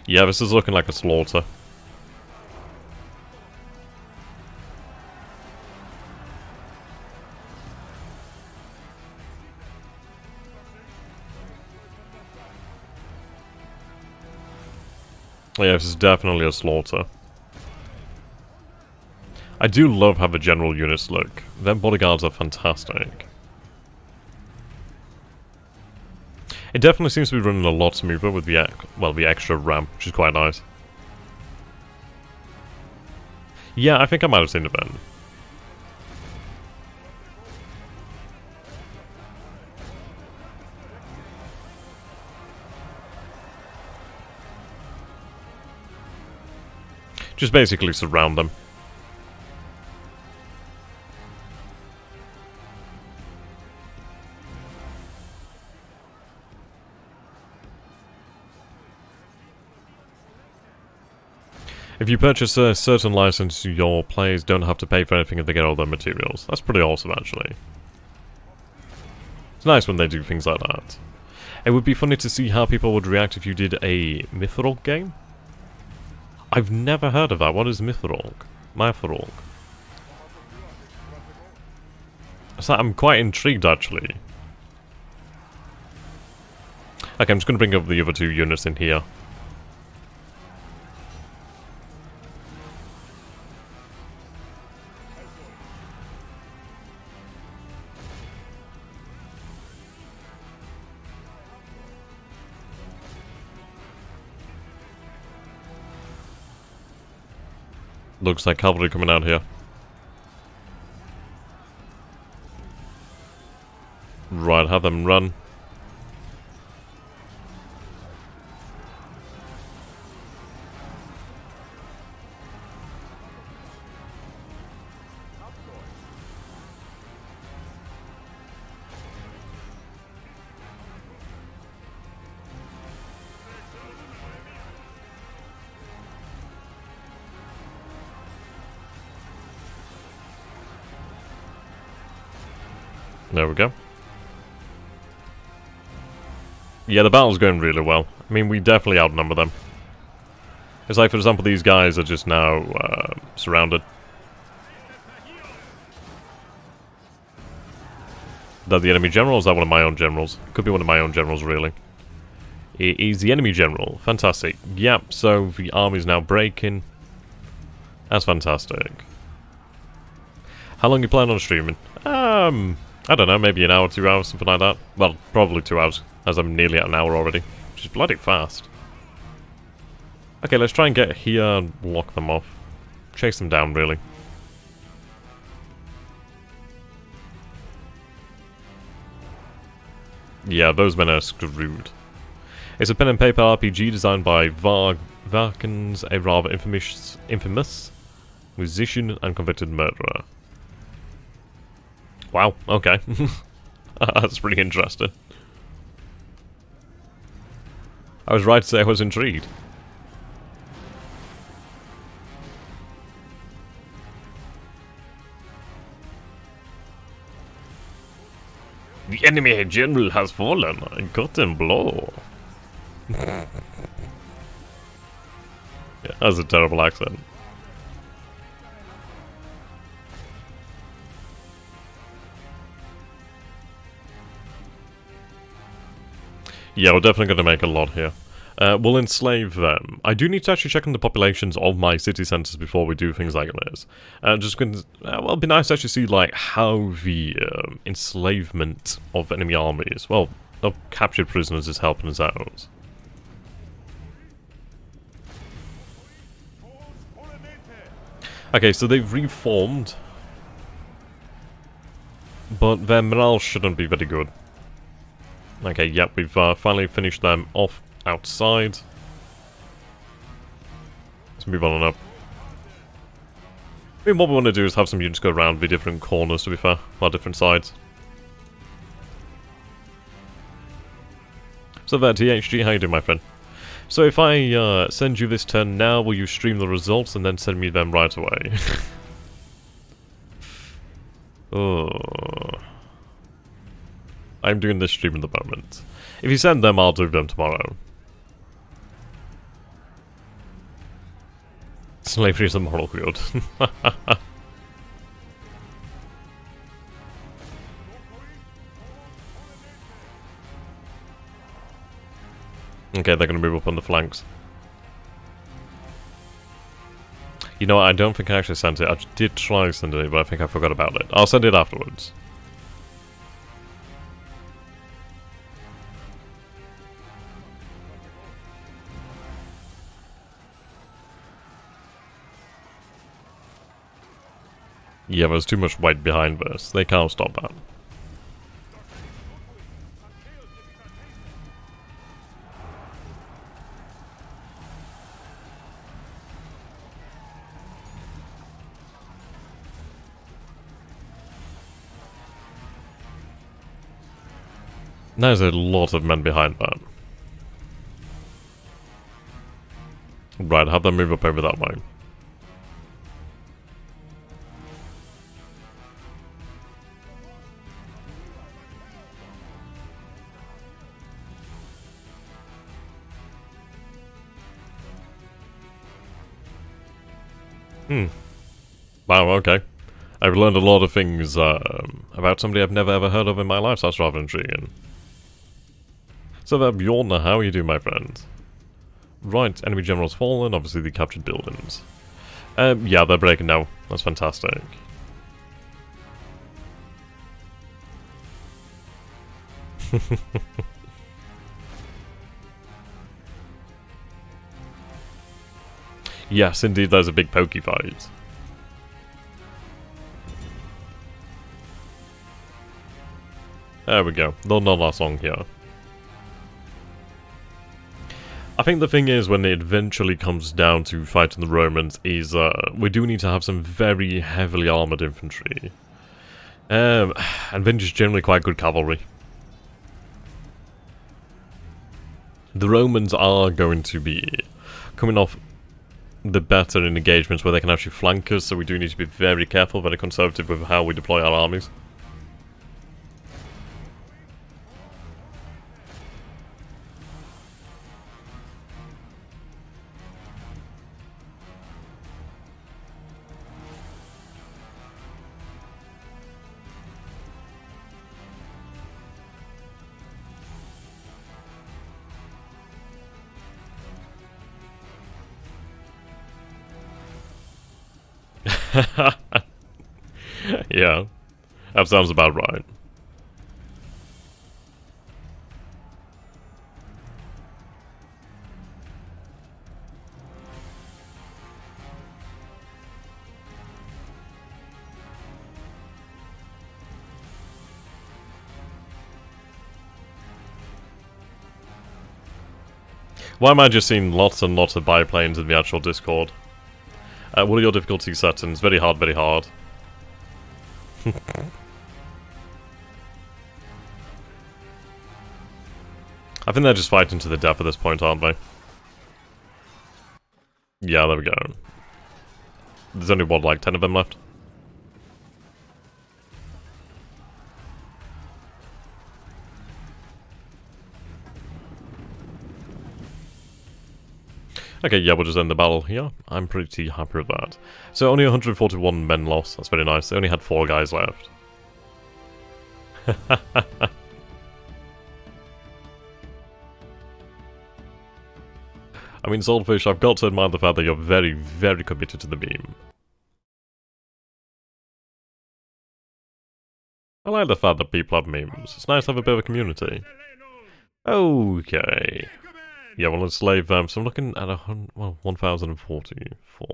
Yeah, this is looking like a slaughter. Yeah, this is definitely a slaughter. I do love how the general units look. Their bodyguards are fantastic. It definitely seems to be running a lot smoother with the, well, the extra RAM, which is quite nice. Yeah, I think I might have seen it then. Just basically surround them. If you purchase a certain license, your players don't have to pay for anything if they get all their materials. That's pretty awesome, actually. It's nice when they do things like that. It would be funny to see how people would react if you did a Mythrolg game. I've never heard of that. What is Mythrolg? Mythrolg. So I'm quite intrigued, actually. Okay, I'm just going to bring up the other two units in here. Looks like cavalry coming out here. Right, have them run. There we go. Yeah, the battle's going really well. I mean, we definitely outnumber them. It's like, for example, these guys are just now surrounded. Is that the enemy general, or is that one of my own generals? Could be one of my own generals, really. It is the enemy general. Fantastic. Yep, so the army's now breaking. That's fantastic. How long you plan on streaming? I don't know, maybe an hour, 2 hours, something like that. Well, probably 2 hours, as I'm nearly at an hour already. Which is bloody fast. Okay, let's try and get here and lock them off. Chase them down, really. Yeah, those men are screwed. It's a pen and paper RPG designed by Varkins, a rather infamous musician and convicted murderer. Wow, okay. That's pretty interesting. I was right to say I was intrigued. The enemy general has fallen. I got him blow. Yeah, that's a terrible accent. Yeah, we're definitely going to make a lot here. We'll enslave them. I do need to actually check on the populations of my city centers before we do things like this. Just going well, it'd be nice to actually see, like, how the enslavement of enemy armies, well, of captured prisoners is helping us out. Okay, so they've reformed, but their morale shouldn't be very good. Okay, yep, we've finally finished them off outside. Let's move on and up. I mean, what we want to do is have some units go around the different corners, to be fair, or different sides. So there, THG, how you doing, my friend? So if I send you this turn now, will you stream the results and then send me them right away? Oh. I'm doing this stream at the moment. If you send them, I'll do them tomorrow. Slavery is a moral good. Okay, they're going to move up on the flanks. You know what, I don't think I actually sent it. I did try sending it, but I think I forgot about it. I'll send it afterwards. Yeah, there's too much white behind this. They can't stop that. There's a lot of men behind that. Right, have them move up over that way. Wow, okay. I've learned a lot of things about somebody I've never ever heard of in my life, so that's rather intriguing. So there, Bjorn, how are you doing, my friend? Right, enemy general's fallen, obviously the captured buildings. Yeah, they're breaking now. That's fantastic. Yes, indeed, there's a big pokey fight. There we go. They'll not last long here. I think the thing is, when it eventually comes down to fighting the Romans, is we do need to have some very heavily armoured infantry. And then just generally quite good cavalry. The Romans are going to be coming off the better in engagements where they can actually flank us, so we do need to be very careful, very conservative with how we deploy our armies. Yeah, that sounds about right. Why am I just seeing lots and lots of biplanes in the actual Discord? What are your difficulty settings? Very hard, very hard. I think they're just fighting to the death at this point, aren't they? Yeah, there we go. There's only, what, like 10 of them left? Okay, yeah, we'll just end the battle here. I'm pretty happy with that. So only 141 men lost. That's very nice. They only had 4 guys left. I mean, Saltfish, I've got to admire the fact that you're very, very committed to the meme. I like the fact that people have memes. It's nice to have a bit of a community. Okay. Yeah, well, let's slave them. So I'm looking at 1,044.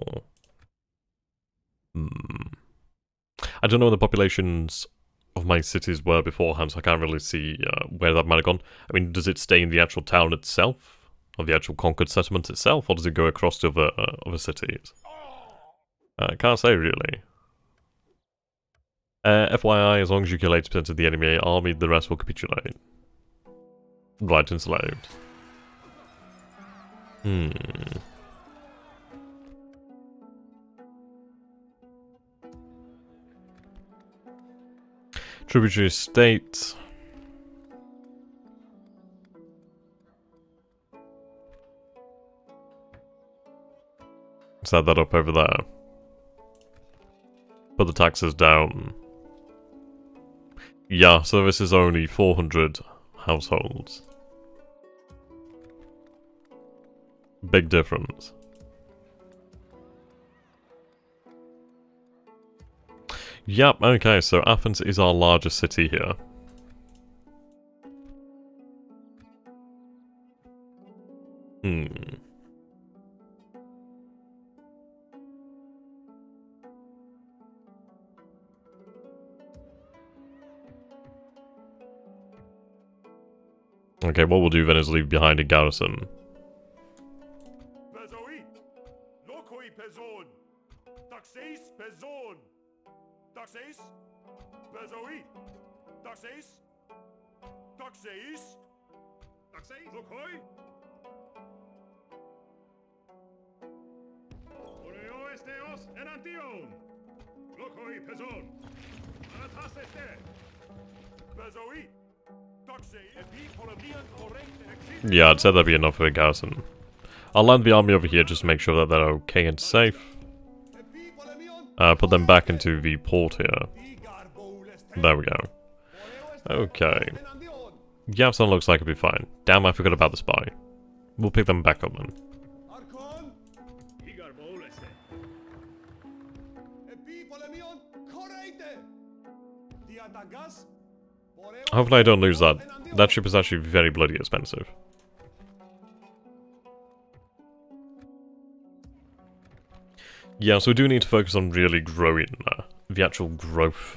I don't know what the populations of my cities were beforehand, so I can't really see where that might have gone. I mean, does it stay in the actual town itself? Or the actual conquered settlement itself? Or does it go across to other cities? I can't say, really. FYI, as long as you kill 80% of the enemy army, the rest will capitulate. Right, enslaved. Tributary state. Set that up over there. Put the taxes down. Yeah, so this is only 400 households. Big difference. Yep, okay, so Athens is our largest city here. Okay, what we'll do then is leave behind a garrison. Yeah, I'd say that'd be enough for a garrison. I'll land the army over here just to make sure that they're okay and safe. Put them back into the port here. There we go. Okay. Yavsan looks like it'll be fine. Damn, I forgot about the spy. We'll pick them back up then. Hopefully I don't lose that. That ship is actually very bloody expensive. Yeah, so we do need to focus on really growing the actual growth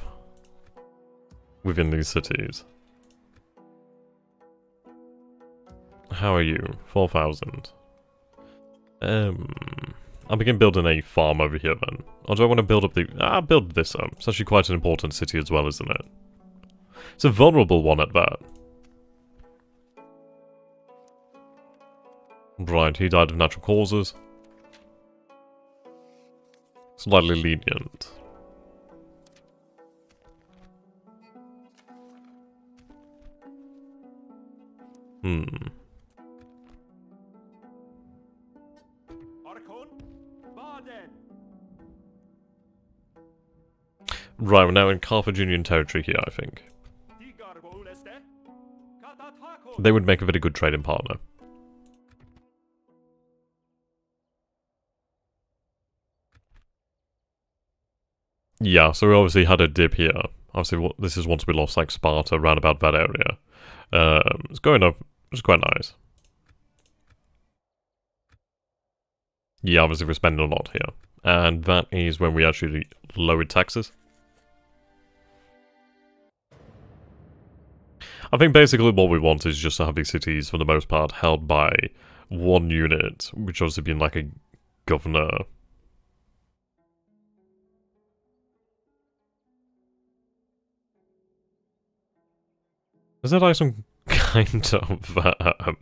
within these cities. How are you? 4,000. I'll begin building a farm over here then. Or do I want to build up the... I'll build this up. It's actually quite an important city as well, isn't it? It's a vulnerable one at that. Right, he died of natural causes. Slightly lenient. Right, we're now in Carthaginian territory here, I think. They would make a very good trading partner. Yeah, so we obviously had a dip here. Obviously, this is once we lost like Sparta, around about that area. It's going up. It's quite nice. Yeah, obviously we're spending a lot here. And that is when we actually lowered taxes. I think basically what we want is just to have these cities, for the most part, held by one unit, which obviously being like a governor. Is there like some kind of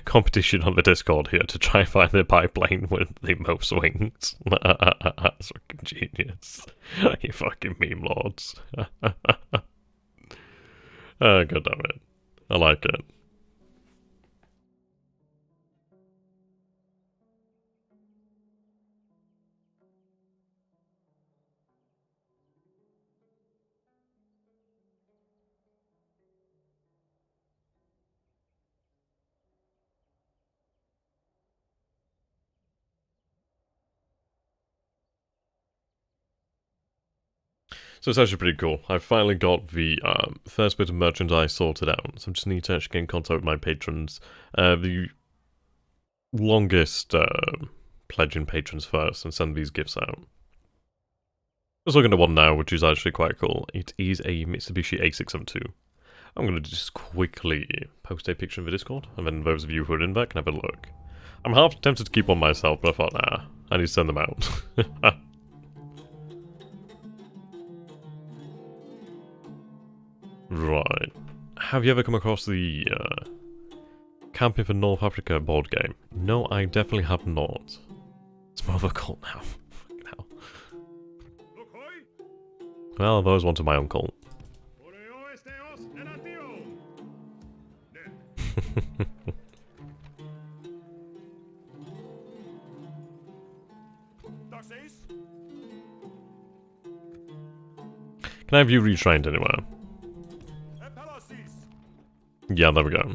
competition on the Discord here to try and find the pipeline with the most wings? That's fucking genius. You fucking meme lords. Oh, god damn it. I like it. So it's actually pretty cool. I finally got the first bit of merchandise sorted out, so I just need to actually get in contact with my patrons. The longest pledging patrons first and send these gifts out. Just looking at one now, which is actually quite cool. It is a Mitsubishi A672. I'm going to just quickly post a picture in the Discord, and then those of you who are in there can have a look. I'm half tempted to keep one myself, but I thought, nah, I need to send them out. Right. Have you ever come across the Camping for North Africa board game? No, I definitely have not. It's more of a cult now. Fucking hell. Well, I've always wanted my own cult. Can I have you retrained anywhere? Yeah, there we go.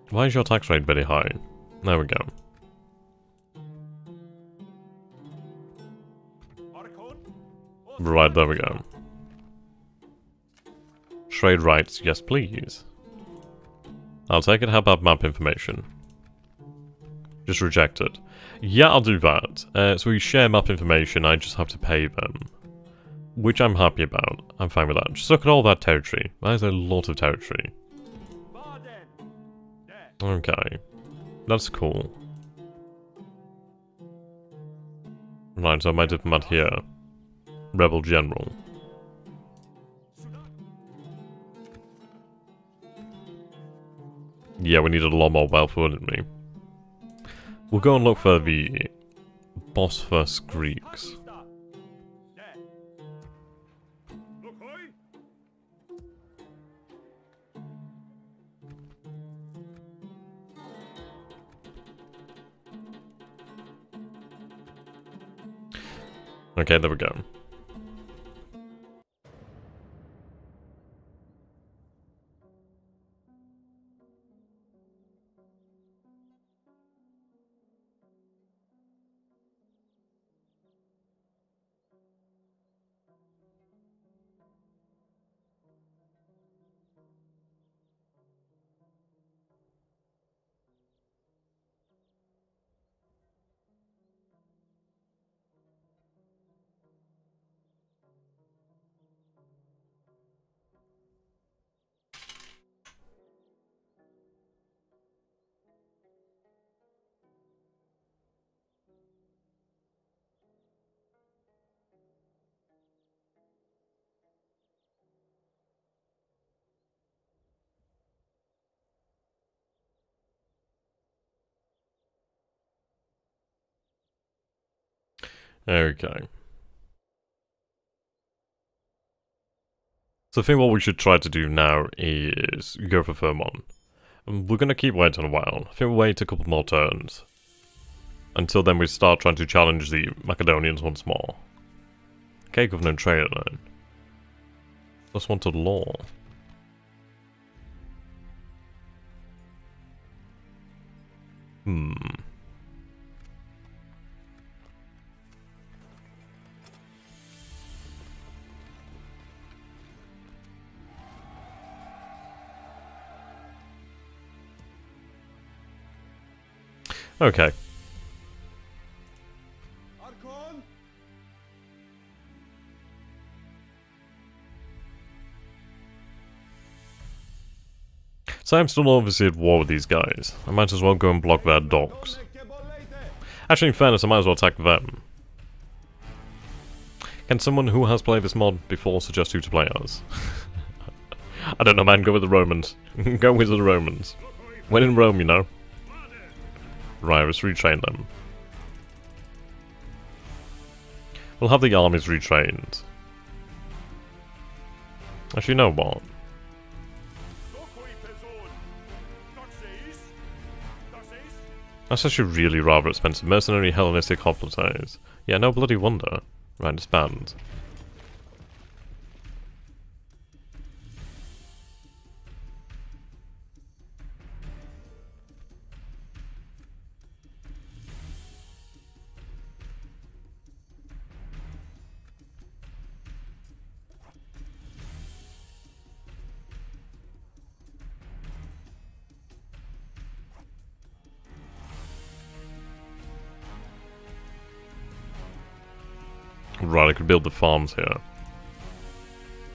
Why is your tax rate very high? There we go. Right, there we go. Trade rights, yes please. I'll take it. How about map information? Just reject it. Yeah, I'll do that. So we share map information, I just have to pay them. Which I'm happy about. I'm fine with that. Just look at all that territory. That is a lot of territory. Okay. That's cool. Right, so my diplomat here. Rebel General. Yeah, we needed a lot more wealth, wouldn't we? We'll go and look for the Bosphorus Greeks. Okay, there we go. Okay. So I think what we should try to do now is go for Firmon. And we're going to keep waiting a while. I think we'll wait a couple more turns. Until then we start trying to challenge the Macedonians once more. Cake of no trader then. Just wanted law. Okay. So I'm still obviously at war with these guys. I might as well go and block their docks. Actually, in fairness, I might as well attack them. Can someone who has played this mod before suggest who to play as? I don't know, man. Go with the Romans. Go with the Romans. When in Rome, you know. Right, let's retrain them. We'll have the armies retrained. Actually, you know what? That's actually really rather expensive. Mercenary Hellenistic hoplites. Yeah, no bloody wonder. Right, disband. Right, I could build the farms here.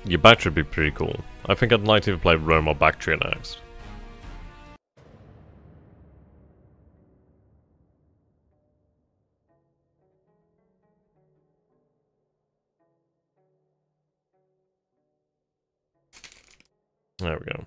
Your Bactria would be pretty cool. I think I'd like to play Rome or Bactria next. There we go.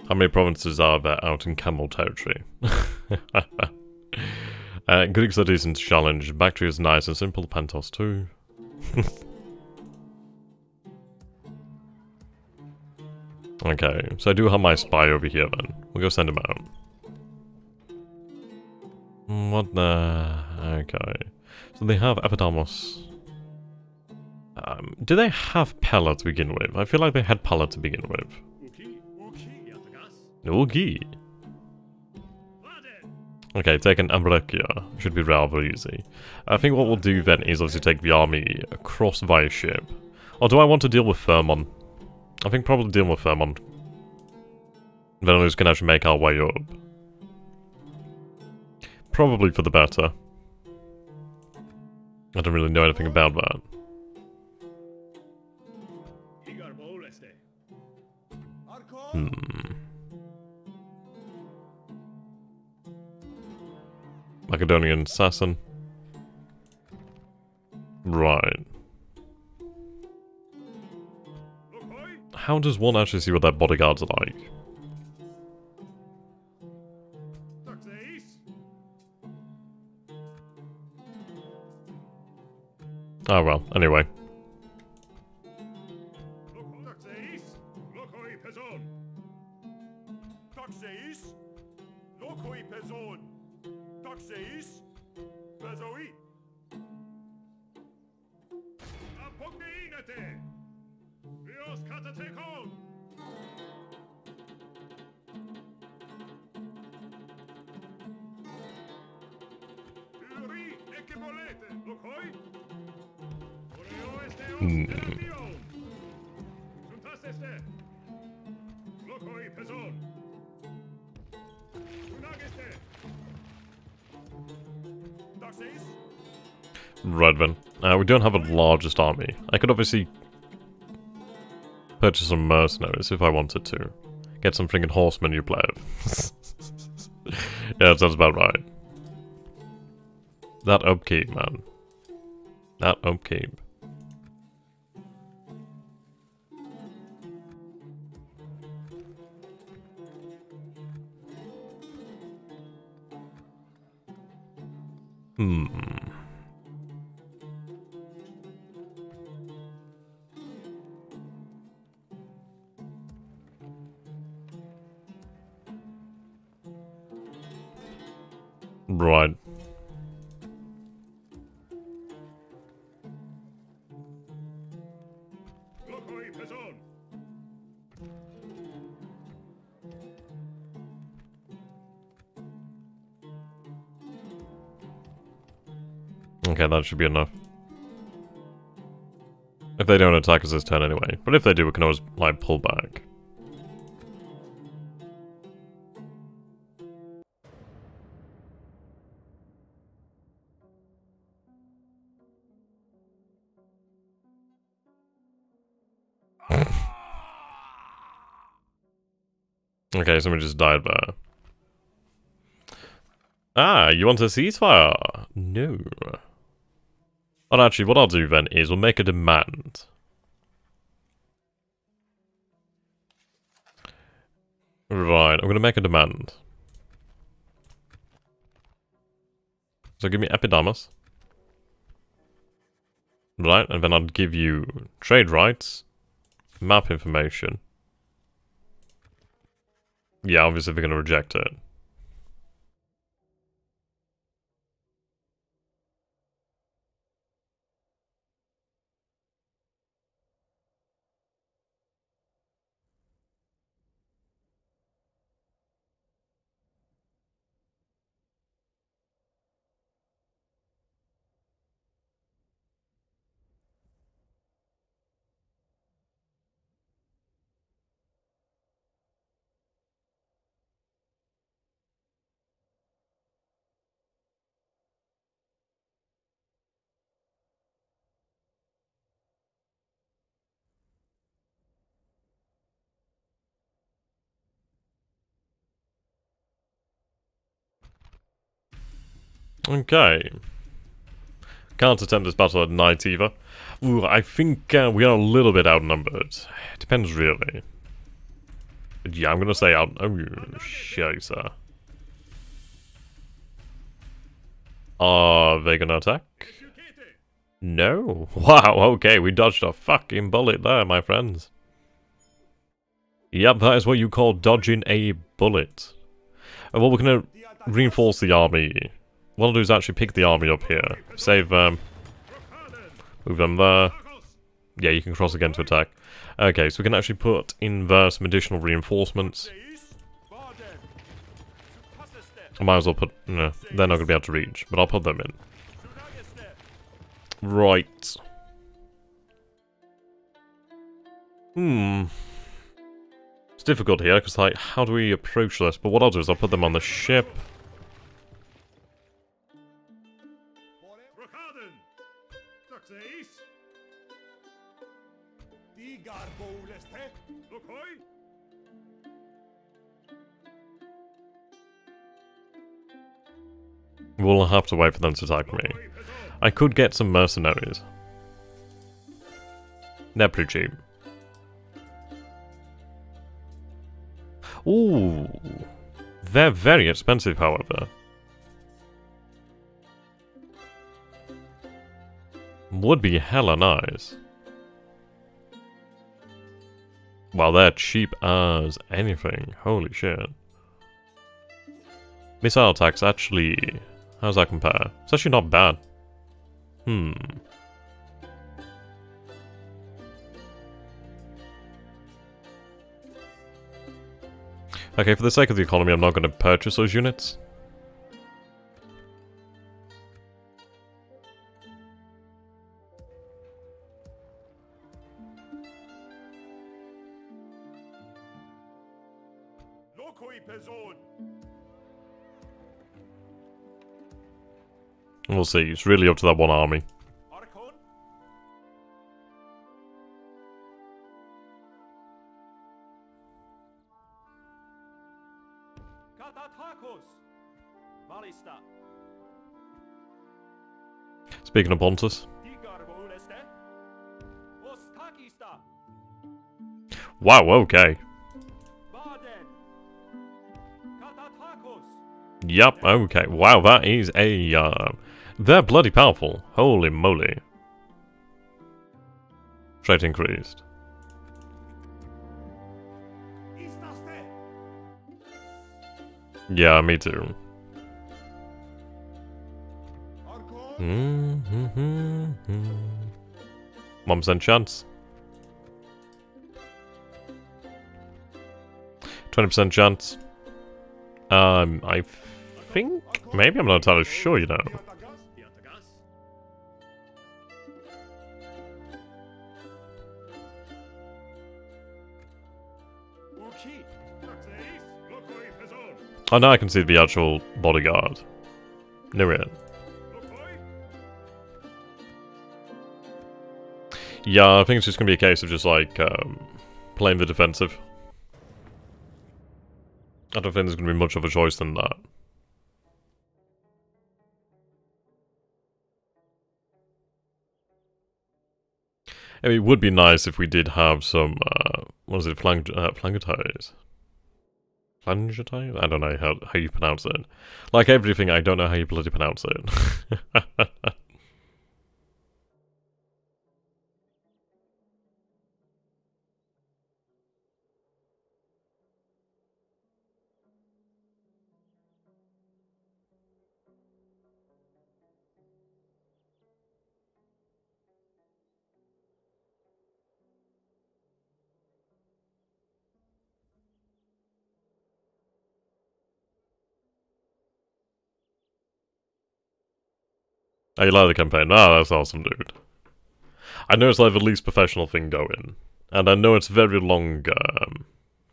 How many provinces are there out in Camel territory? Good is a decent challenge. Bactria is nice and simple. Pentos too. Okay, so I do have my spy over here then. We'll go send him out. What the... Okay. So they have Epidamus. Do they have Pella to begin with? I feel like they had Pella to begin with. Okay. Okay, take an Ambrechia. Should be rather easy. I think what we'll do then is obviously take the army across via ship. Or do I want to deal with Thermon? I think probably deal with Thermon. Then we can actually make our way up. Probably for the better. I don't really know anything about that. Macedonian assassin. Right. How does one actually see what their bodyguards are like? Oh well, anyway. Hmm. Right then. We don't have a largest army. I could obviously purchase some mercenaries if I wanted to. Get some freaking horsemen, you pleb. Yeah, that sounds about right. That upkeep, man. That upkeep. Hmm. Right. Okay, that should be enough. If they don't attack us this turn anyway. But if they do, we can always, like, pull back. Okay, somebody just died there. Ah, you want a ceasefire? No. But actually, what I'll do then is we'll make a demand. Right, I'm gonna make a demand. So give me Epidamus. Right, and then I'll give you trade rights, map information. Yeah, obviously they're gonna reject it. Okay. Can't attempt this battle at night either. Ooh, I think we are a little bit outnumbered. Depends really. But yeah, I'm gonna say out. Oh, shiza. Are they gonna attack? No. Wow, okay, we dodged a fucking bullet there, my friends. Yep, that is what you call dodging a bullet. Well, we're gonna reinforce the army. What I'll do is actually pick the army up here. Save, move them there. Yeah, you can cross again to attack. Okay, so we can actually put in there some additional reinforcements. I might as well put... No, they're not going to be able to reach, but I'll put them in. Right. It's difficult here, because, like, how do we approach this? But what I'll do is I'll put them on the ship. We'll have to wait for them to attack me. I could get some mercenaries. They're pretty cheap. Ooh. They're very expensive, however. Would be hella nice. Well, they're cheap as anything. Holy shit. Missile attacks, actually... How does that compare? It's actually not bad. Okay, for the sake of the economy, I'm not going to purchase those units. We'll see. It's really up to that one army. Speaking of Pontus. Wow, okay. Yep, okay. Wow, that is a, they're bloody powerful. Holy moly. Trade increased. Yeah, me too. 1% chance. 20% chance. I think... Maybe I'm not entirely sure, you know. Oh, now I can see the actual bodyguard. Near it. Yeah, I think it's just gonna be a case of just like, playing the defensive. I don't think there's gonna be much of a choice than that. I mean, it would be nice if we did have some, what is it, flangetires? Flangetires? I don't know how you pronounce it. Like everything, I don't know how you bloody pronounce it. Oh, you like the campaign? Ah, that's awesome, dude. I know it's like the least professional thing going. And I know it's very long,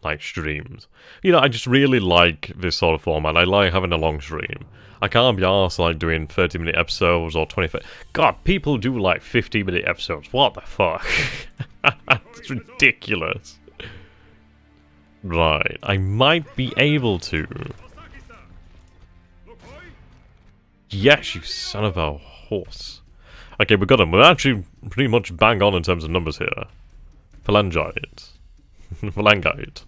like, streams. You know, I just really like this sort of format. I like having a long stream. I can't be arsed, like, doing 30-minute episodes or 25... God, people do, like, 50-minute episodes. What the fuck? It's ridiculous. Right, I might be able to... Yes, you son of a horse. Okay, we got him. We're actually pretty much bang on in terms of numbers here. Phalangite. Phalangite.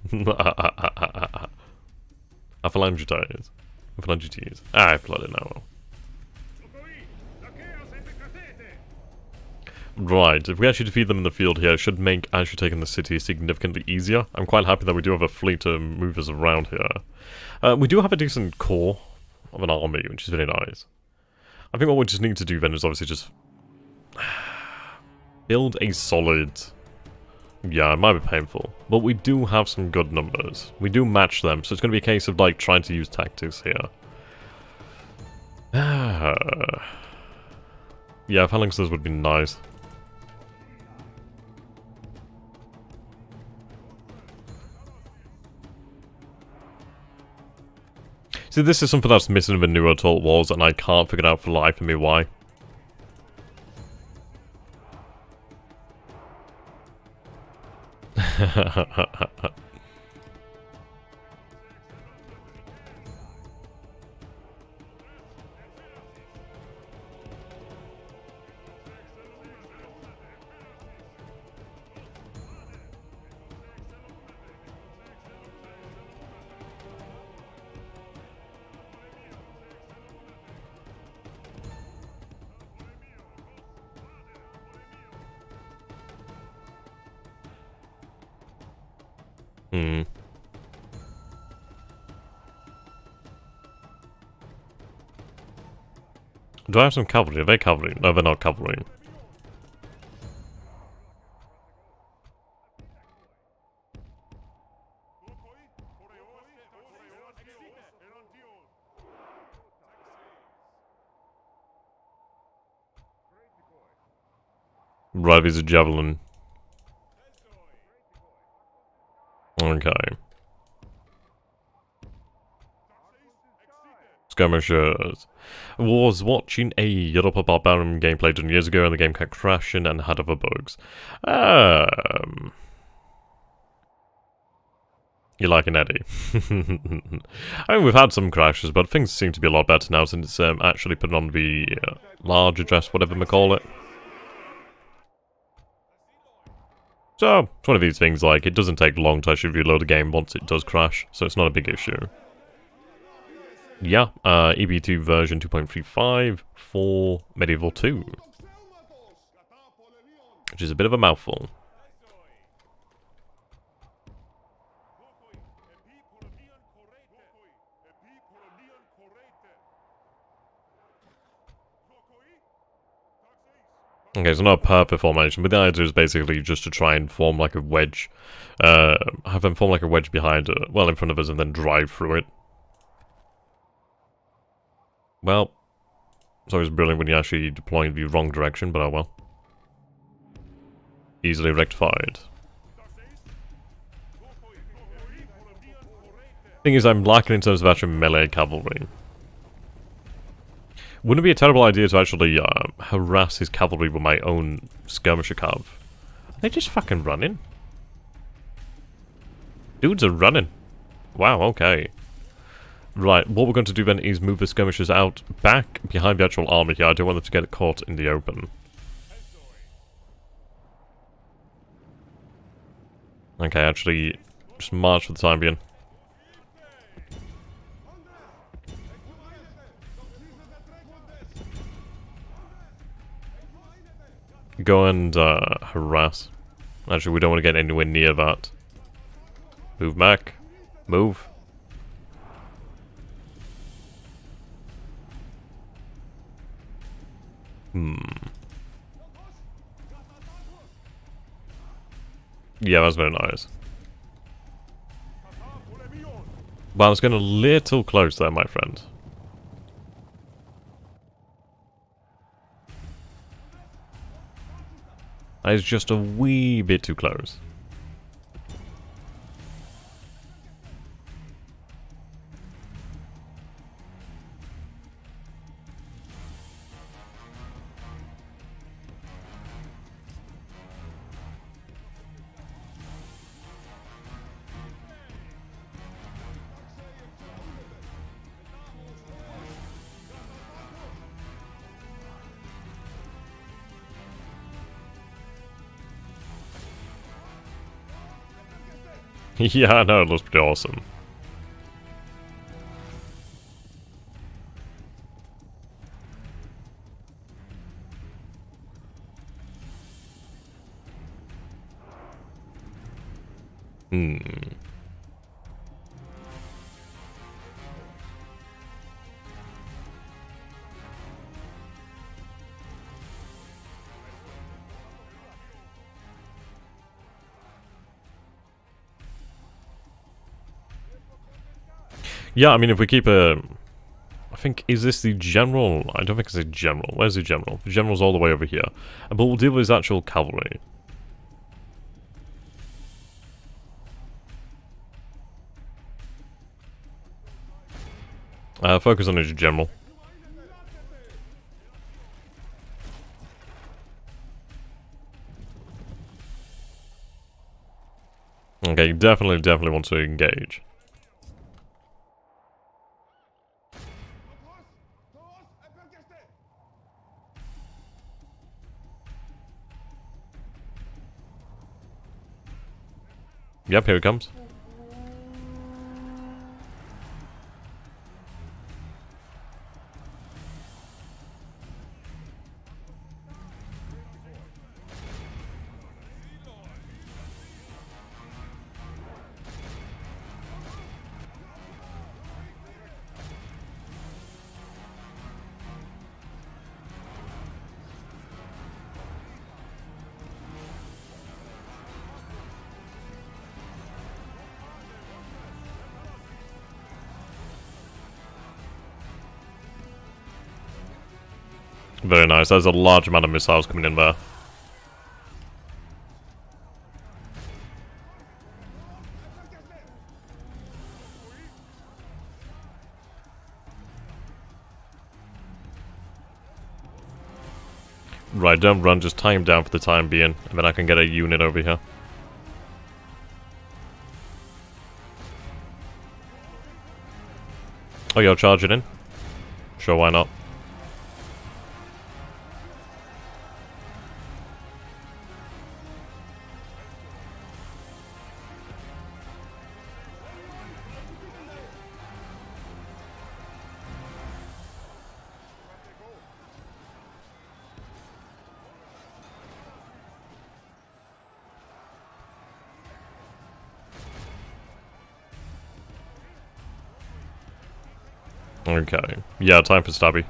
A phalangitite. Phalangites. I bloody know. Right, if we actually defeat them in the field here, it should make actually taking the city significantly easier. I'm quite happy that we do have a fleet to move us around here. We do have a decent core of an army, which is very nice. I think what we just need to do then is obviously just build a solid... Yeah, it might be painful, but we do have some good numbers. We do match them, so it's going to be a case of like trying to use tactics here. Yeah, phalanxes would be nice. See, this is something that's missing in the newer Total Wars, and I can't figure out for the life of me why. Do I have some cavalry? Are they cavalry? No, they're not cavalry. Right, he's a javelin. Okay. Skirmishers. I was watching a Europa Barbarorum gameplay done years ago and the game kept crashing and had other bugs. You like an Eddie? I mean, we've had some crashes, but things seem to be a lot better now since actually putting on the large address, whatever we call it. So, it's one of these things, like, it doesn't take long to actually reload a game once it does crash, so it's not a big issue. Yeah, EB2 version 2.35 for Medieval 2. Which is a bit of a mouthful. Okay, so not a perfect formation, but the idea is basically just to try and form like a wedge. Have them form like a wedge behind, well, in front of us, and then drive through it. Well, it's always brilliant when you're actually deploying the wrong direction, but oh well. Easily rectified. Thing is, I'm lacking in terms of actual melee cavalry. Wouldn't it be a terrible idea to actually harass his cavalry with my own skirmisher cav? Are they just fucking running? Dudes are running. Wow, okay. Right, what we're going to do then is move the skirmishers out back behind the actual army here. I don't want them to get caught in the open. Okay, actually, just march for the time being. Go and harass. Actually, we don't want to get anywhere near that. Move back. Move. Yeah, that's very nice. Well, it's getting a little close there, my friend. That is just a wee bit too close. Yeah, I know, it looks pretty awesome. Yeah, I mean, if we keep a... I think, is this the general? I don't think it's a general. Where's the general? The general's all the way over here. But we'll deal with his actual cavalry. Focus on his general. Okay, definitely want to engage. Yep, here it comes. Very nice. There's a large amount of missiles coming in there. Right, don't run, just tie him down for the time being, and then I can get a unit over here. Oh, you're charging in? Sure, why not? Okay. Yeah, time for Stabby.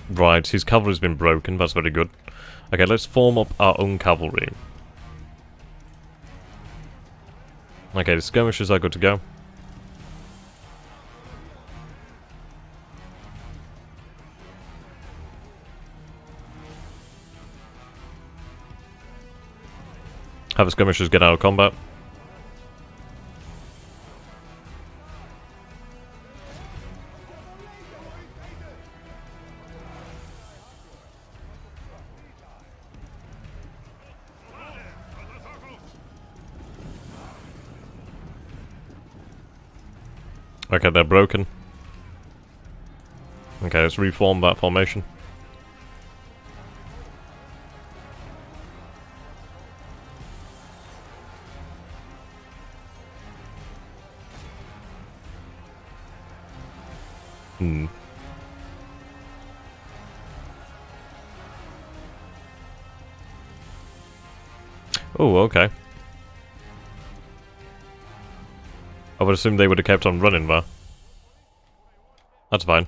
Right, his cavalry's been broken, that's very good. Okay, let's form up our own cavalry. Okay, the skirmishers are good to go. Have the skirmishers get out of combat. Okay, they're broken. Okay, let's reform that formation. Hmm. Oh, okay. I would assume they would have kept on running there. That's fine.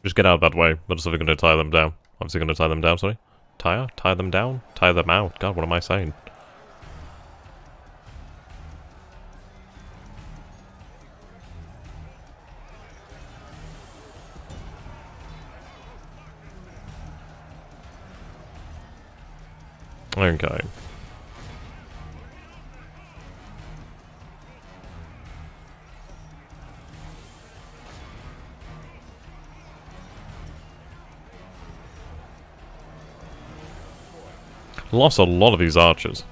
Just get out of that way. We're just going to tie them down. Obviously going to tie them down, sorry. Tie them down? Tie them out. God, what am I saying? Okay. Lost a lot of these archers.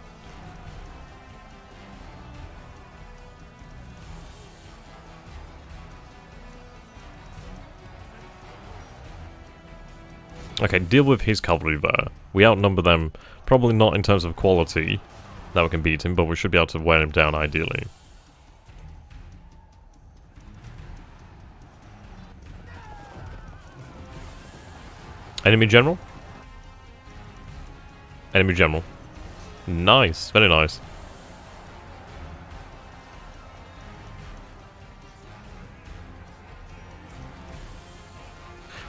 Okay, deal with his cavalry there. We outnumber them, probably not in terms of quality that we can beat him, but we should be able to wear him down ideally. Enemy general? Enemy general. Nice, very nice.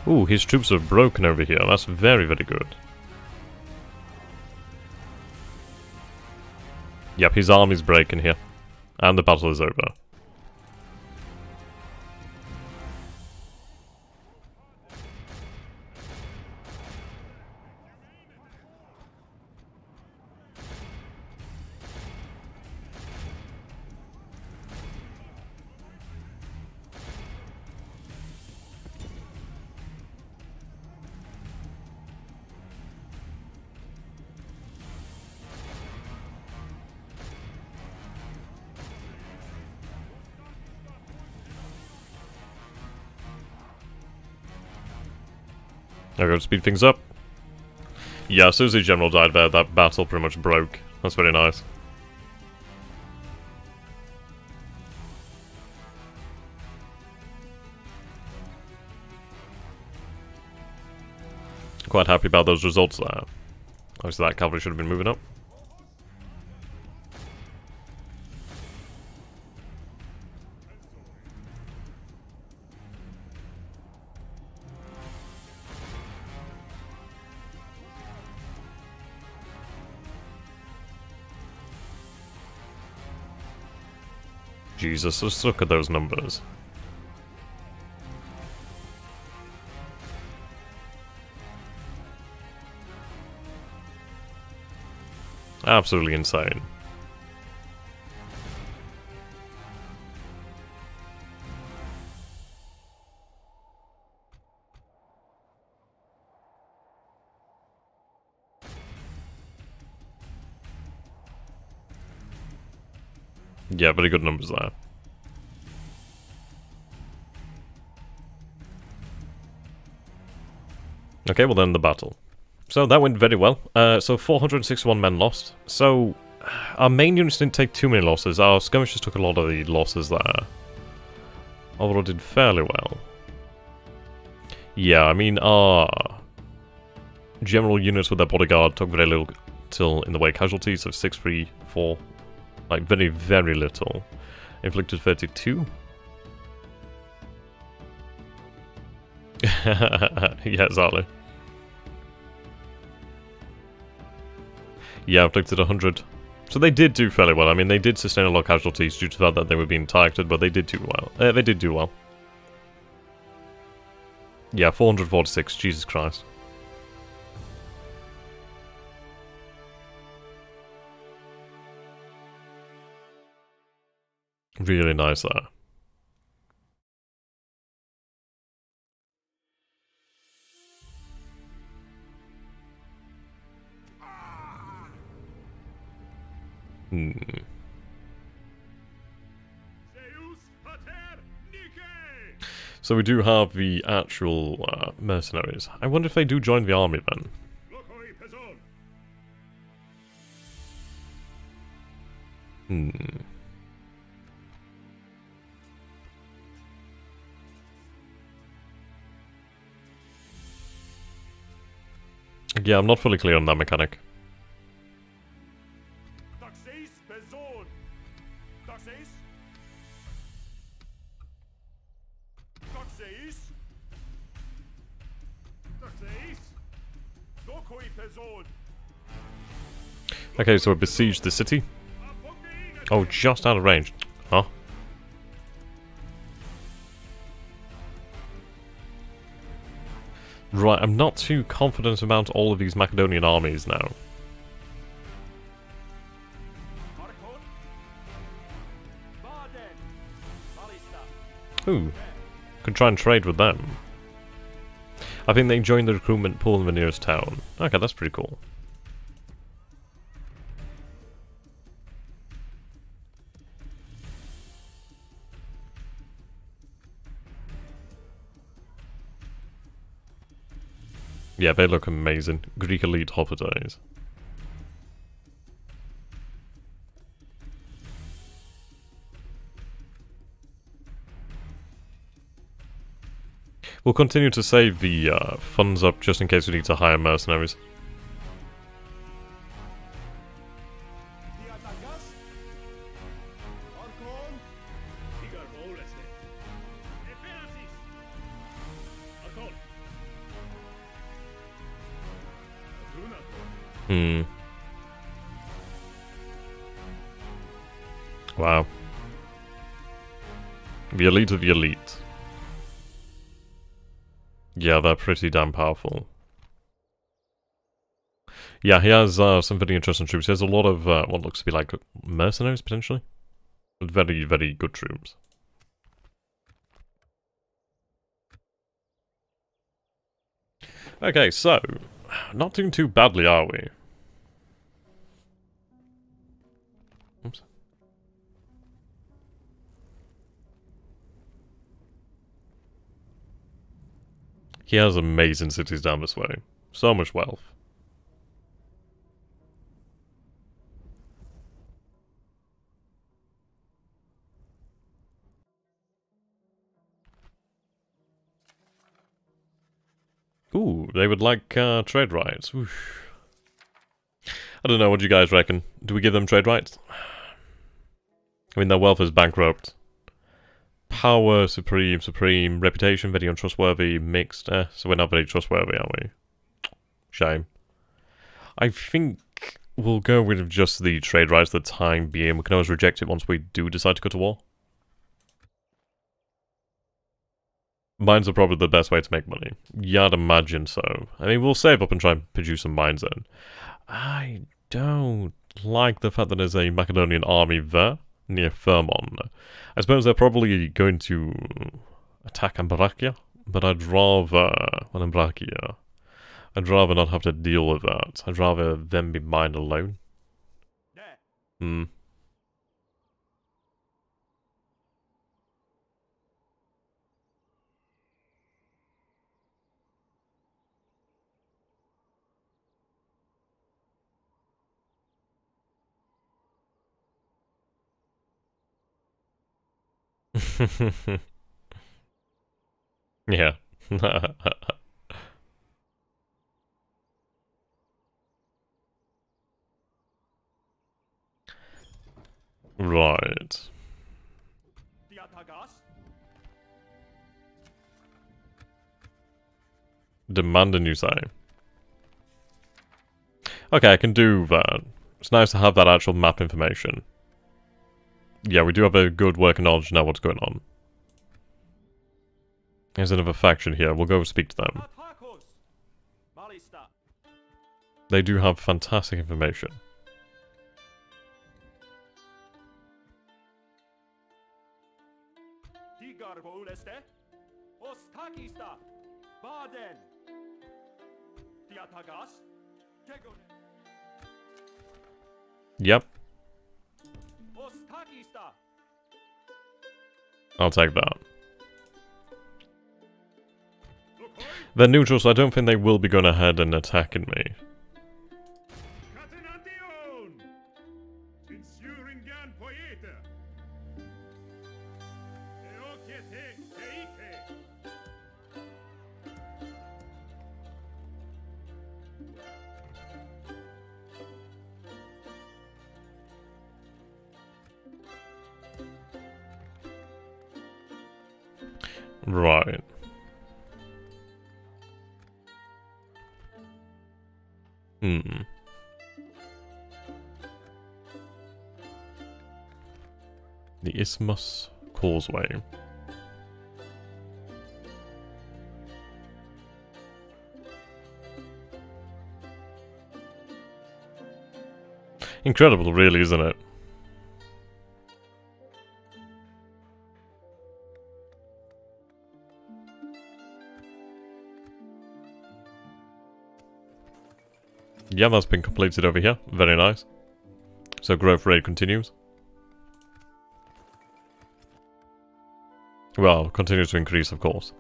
Ooh, his troops are broken over here. That's very, very good. Yep, his army's breaking here. And the battle is over. I'm going to speed things up. Yeah, as soon as the general died there, that battle pretty much broke. That's very nice. Quite happy about those results there. Obviously that cavalry should have been moving up. Jesus, just look at those numbers. Absolutely insane. Yeah, very good numbers there. Okay, well then the battle. So that went very well. So 461 men lost. So our main units didn't take too many losses. Our skirmishers took a lot of the losses there. Overall did fairly well. Yeah, I mean our general units with their bodyguard took very little in the way of casualties of 6, 3, 4. Like very, very little. Inflicted 32. Yeah, exactly. Yeah, inflicted 100. So they did do fairly well. I mean, they did sustain a lot of casualties due to the fact that they were being targeted, but they did do well. They did do well. Yeah, 446. Jesus Christ. Really nice there. So we do have the actual mercenaries. I wonder if they do join the army then. Yeah, I'm not fully clear on that mechanic. Okay, so we besieged the city. Oh, just out of range. Huh? Right, I'm not too confident about all of these Macedonian armies now. Ooh, could try and trade with them. I think they joined the recruitment pool in the nearest town. Okay, that's pretty cool. Yeah, they look amazing. Greek elite hoplites. We'll continue to save the funds up just in case we need to hire mercenaries. Wow. The elite of the elite. Yeah, they're pretty damn powerful. Yeah, he has some very interesting troops. He has a lot of what looks to be like mercenaries, potentially. Very, very good troops. Okay, so, not doing too badly, are we? Oops. He has amazing cities down this way. So much wealth. Ooh, they would like trade rights. Oosh. I don't know, what do you guys reckon? Do we give them trade rights? I mean, their wealth is bankrupt. Power, supreme. Reputation, very untrustworthy. Mixed, so we're not very trustworthy, are we? Shame. I think we'll go with just the trade rights for the time being. We can always reject it once we do decide to go to war. Mines are probably the best way to make money. Yeah, I'd imagine so. I mean, we'll save up and try and produce some mines then. I don't like the fact that there's a Macedonian army there, near Thermon. I suppose they're probably going to attack Ambracia, but I'd rather... well, Ambracia. I'd rather not have to deal with that. I'd rather them be mine alone. Yeah. Right. Demanding, you say? Okay, I can do that. It's nice to have that actual map information. Yeah, we do have a good working knowledge now what's going on. There's another faction here. We'll go speak to them. They do have fantastic information. Yep. I'll take that. They're neutral, so I don't think they will be going ahead and attacking me. Right. The Isthmus Causeway. Incredible, really, isn't it? Yeah, that's been completed over here. Very nice. So growth rate continues. Well, continues to increase, of course.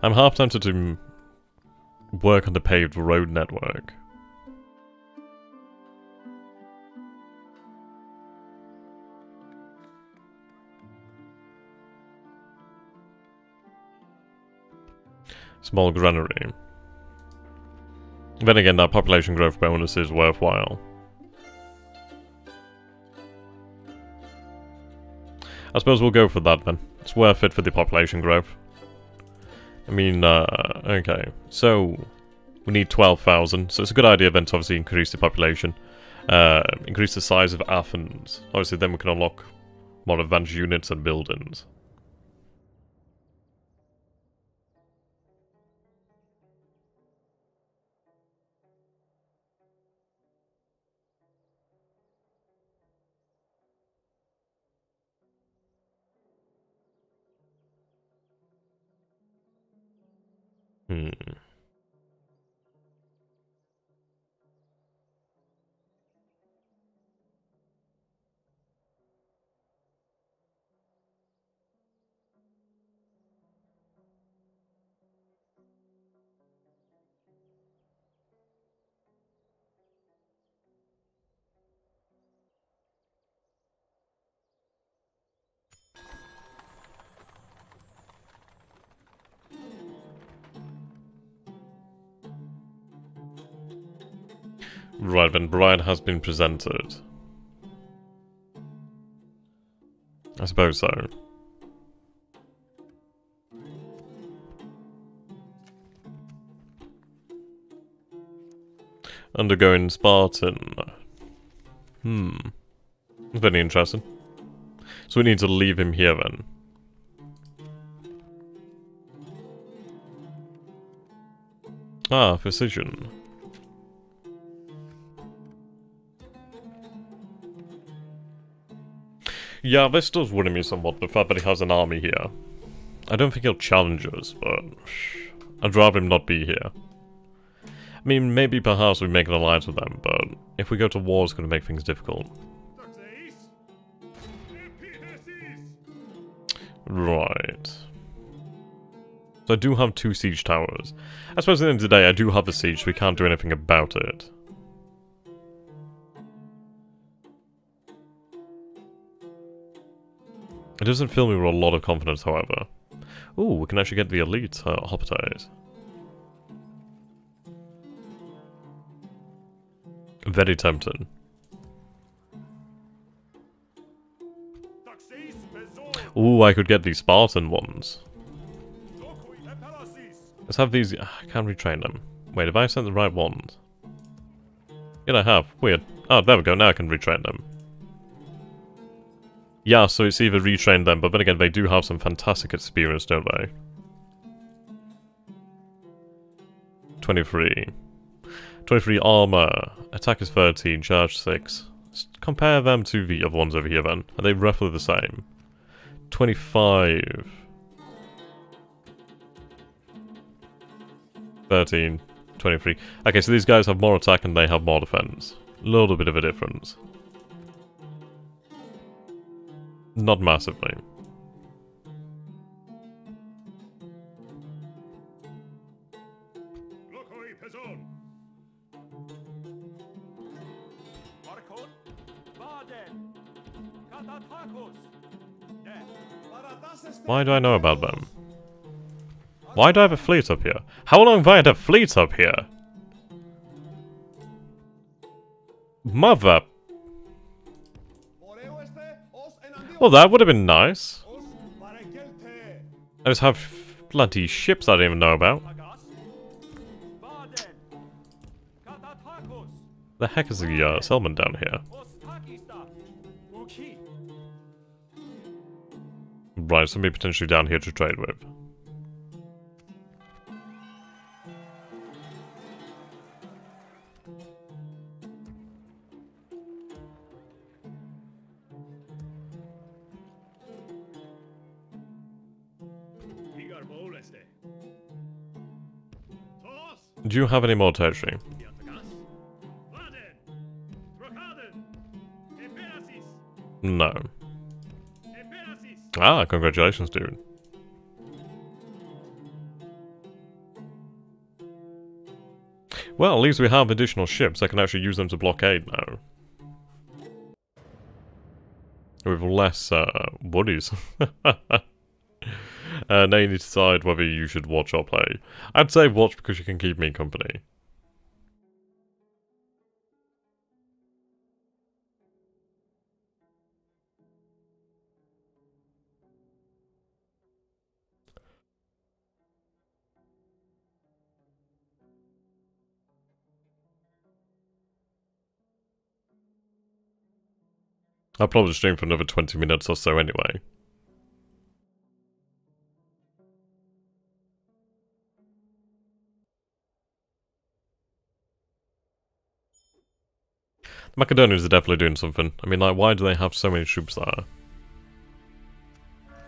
I'm half tempted to work on the paved road network. Small granary. Then again, that population growth bonus is worthwhile. I suppose we'll go for that then. It's worth it for the population growth. I mean, okay. So, we need 12,000. So it's a good idea then to obviously increase the population. Increase the size of Athens. Obviously then we can unlock more advanced units and buildings. Right then, bride has been presented. I suppose so. Undergoing Spartan. Very interesting. So we need to leave him here then. Ah, physician. Yeah, this does worry me somewhat, the fact that he has an army here. I don't think he'll challenge us, but I'd rather him not be here. I mean, maybe perhaps we make an alliance with them, but if we go to war, it's going to make things difficult. Right. So I do have 2 siege towers. I suppose at the end of the day I do have a siege, so we can't do anything about it. It doesn't fill me with a lot of confidence, however. Ooh, we can actually get the elite hoplite. Very tempting. Ooh, I could get these Spartan ones. Let's have these. I can't retrain them. Wait, have I sent the right ones? Yeah, I have. Weird. Oh, there we go. Now I can retrain them. Yeah, so it's either retrain them, but then again, they do have some fantastic experience, don't they? 23. 23 armor. Attack is 13, charge 6. Let's compare them to the other ones over here then. Are they roughly the same? 25. 13. 23. Okay, so these guys have more attack and they have more defense. A little bit of a difference. Not massively. Why do I know about them? Why do I have a fleet up here? How long have I had a fleet up here? Mother... Well, that would have been nice. I just have bloody ships I didn't even know about. The heck is the settlement down here? Right, somebody potentially down here to trade with. Do you have any more territory? No. Ah, congratulations, dude. Well, at least we have additional ships. I can actually use them to blockade now. With less, worries. Now you need to decide whether you should watch or play. I'd say watch because you can keep me company. I'll probably stream for another 20 minutes or so anyway. The Macedonians are definitely doing something. I mean, like, why do they have so many troops there?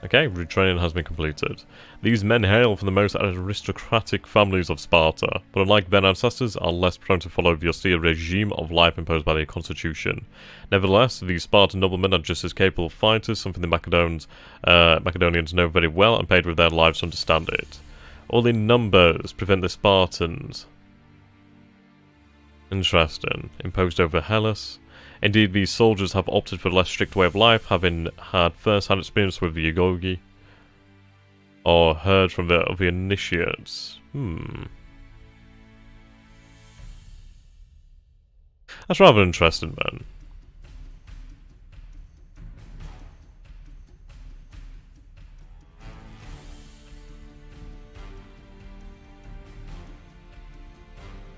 Okay, retraining has been completed. These men hail from the most aristocratic families of Sparta, but unlike their ancestors, are less prone to follow the austere regime of life imposed by their constitution. Nevertheless, these Spartan noblemen are just as capable of fighters, something the Macedonians know very well and paid with their lives to understand it. All the numbers prevent the Spartans. Interesting. Imposed over Hellas. Indeed, these soldiers have opted for a less strict way of life, having had first-hand experience with the Agogi, or heard from the initiates. That's rather interesting,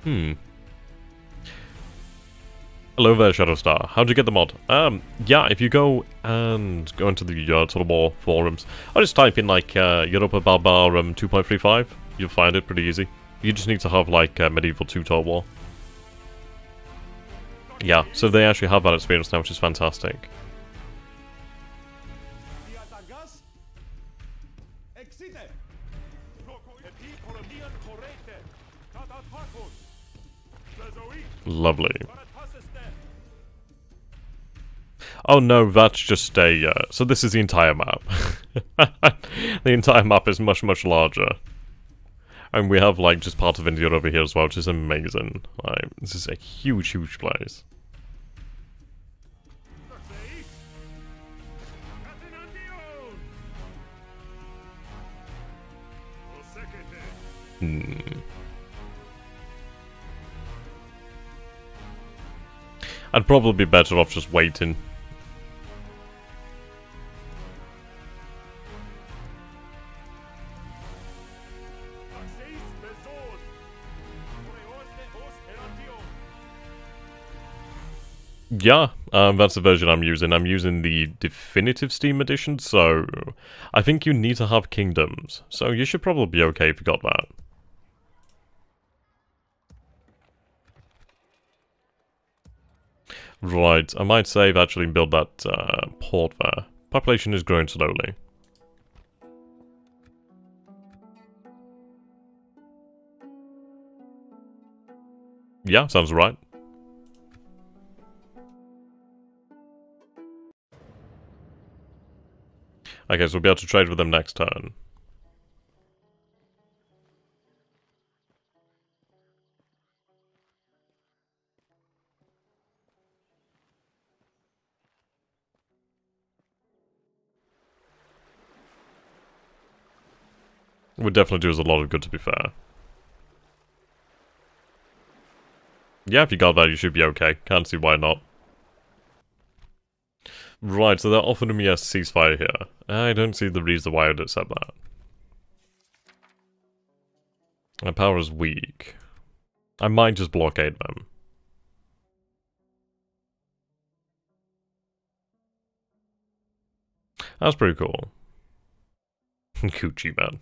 then. Hello there, Shadowstar. How'd you get the mod? Yeah, if you go into the Total War forums, I'll just type in, like, Europa Barbarorum 2.35. You'll find it pretty easy. You just need to have, like, Medieval 2 Total War. Yeah, so they actually have that experience now, which is fantastic. Lovely. Oh no, that's just a, so this is the entire map. The entire map is much, much larger. And we have, like, just part of India over here as well, which is amazing. Like, this is a huge, huge place. I'd probably be better off just waiting. Yeah, that's the version I'm using. I'm using the definitive Steam edition, so I think you need to have kingdoms. So you should probably be okay if you got that. Right, I might save actually and build that port there. Population is growing slowly. Yeah, sounds right. Okay, so we'll be able to trade with them next turn. Would definitely do us a lot of good, to be fair. Yeah, if you got that, you should be okay. Can't see why not. Right, so they're offering me a ceasefire here. I don't see the reason why I would accept that. My power is weak. I might just blockade them. That's pretty cool. Coochie man.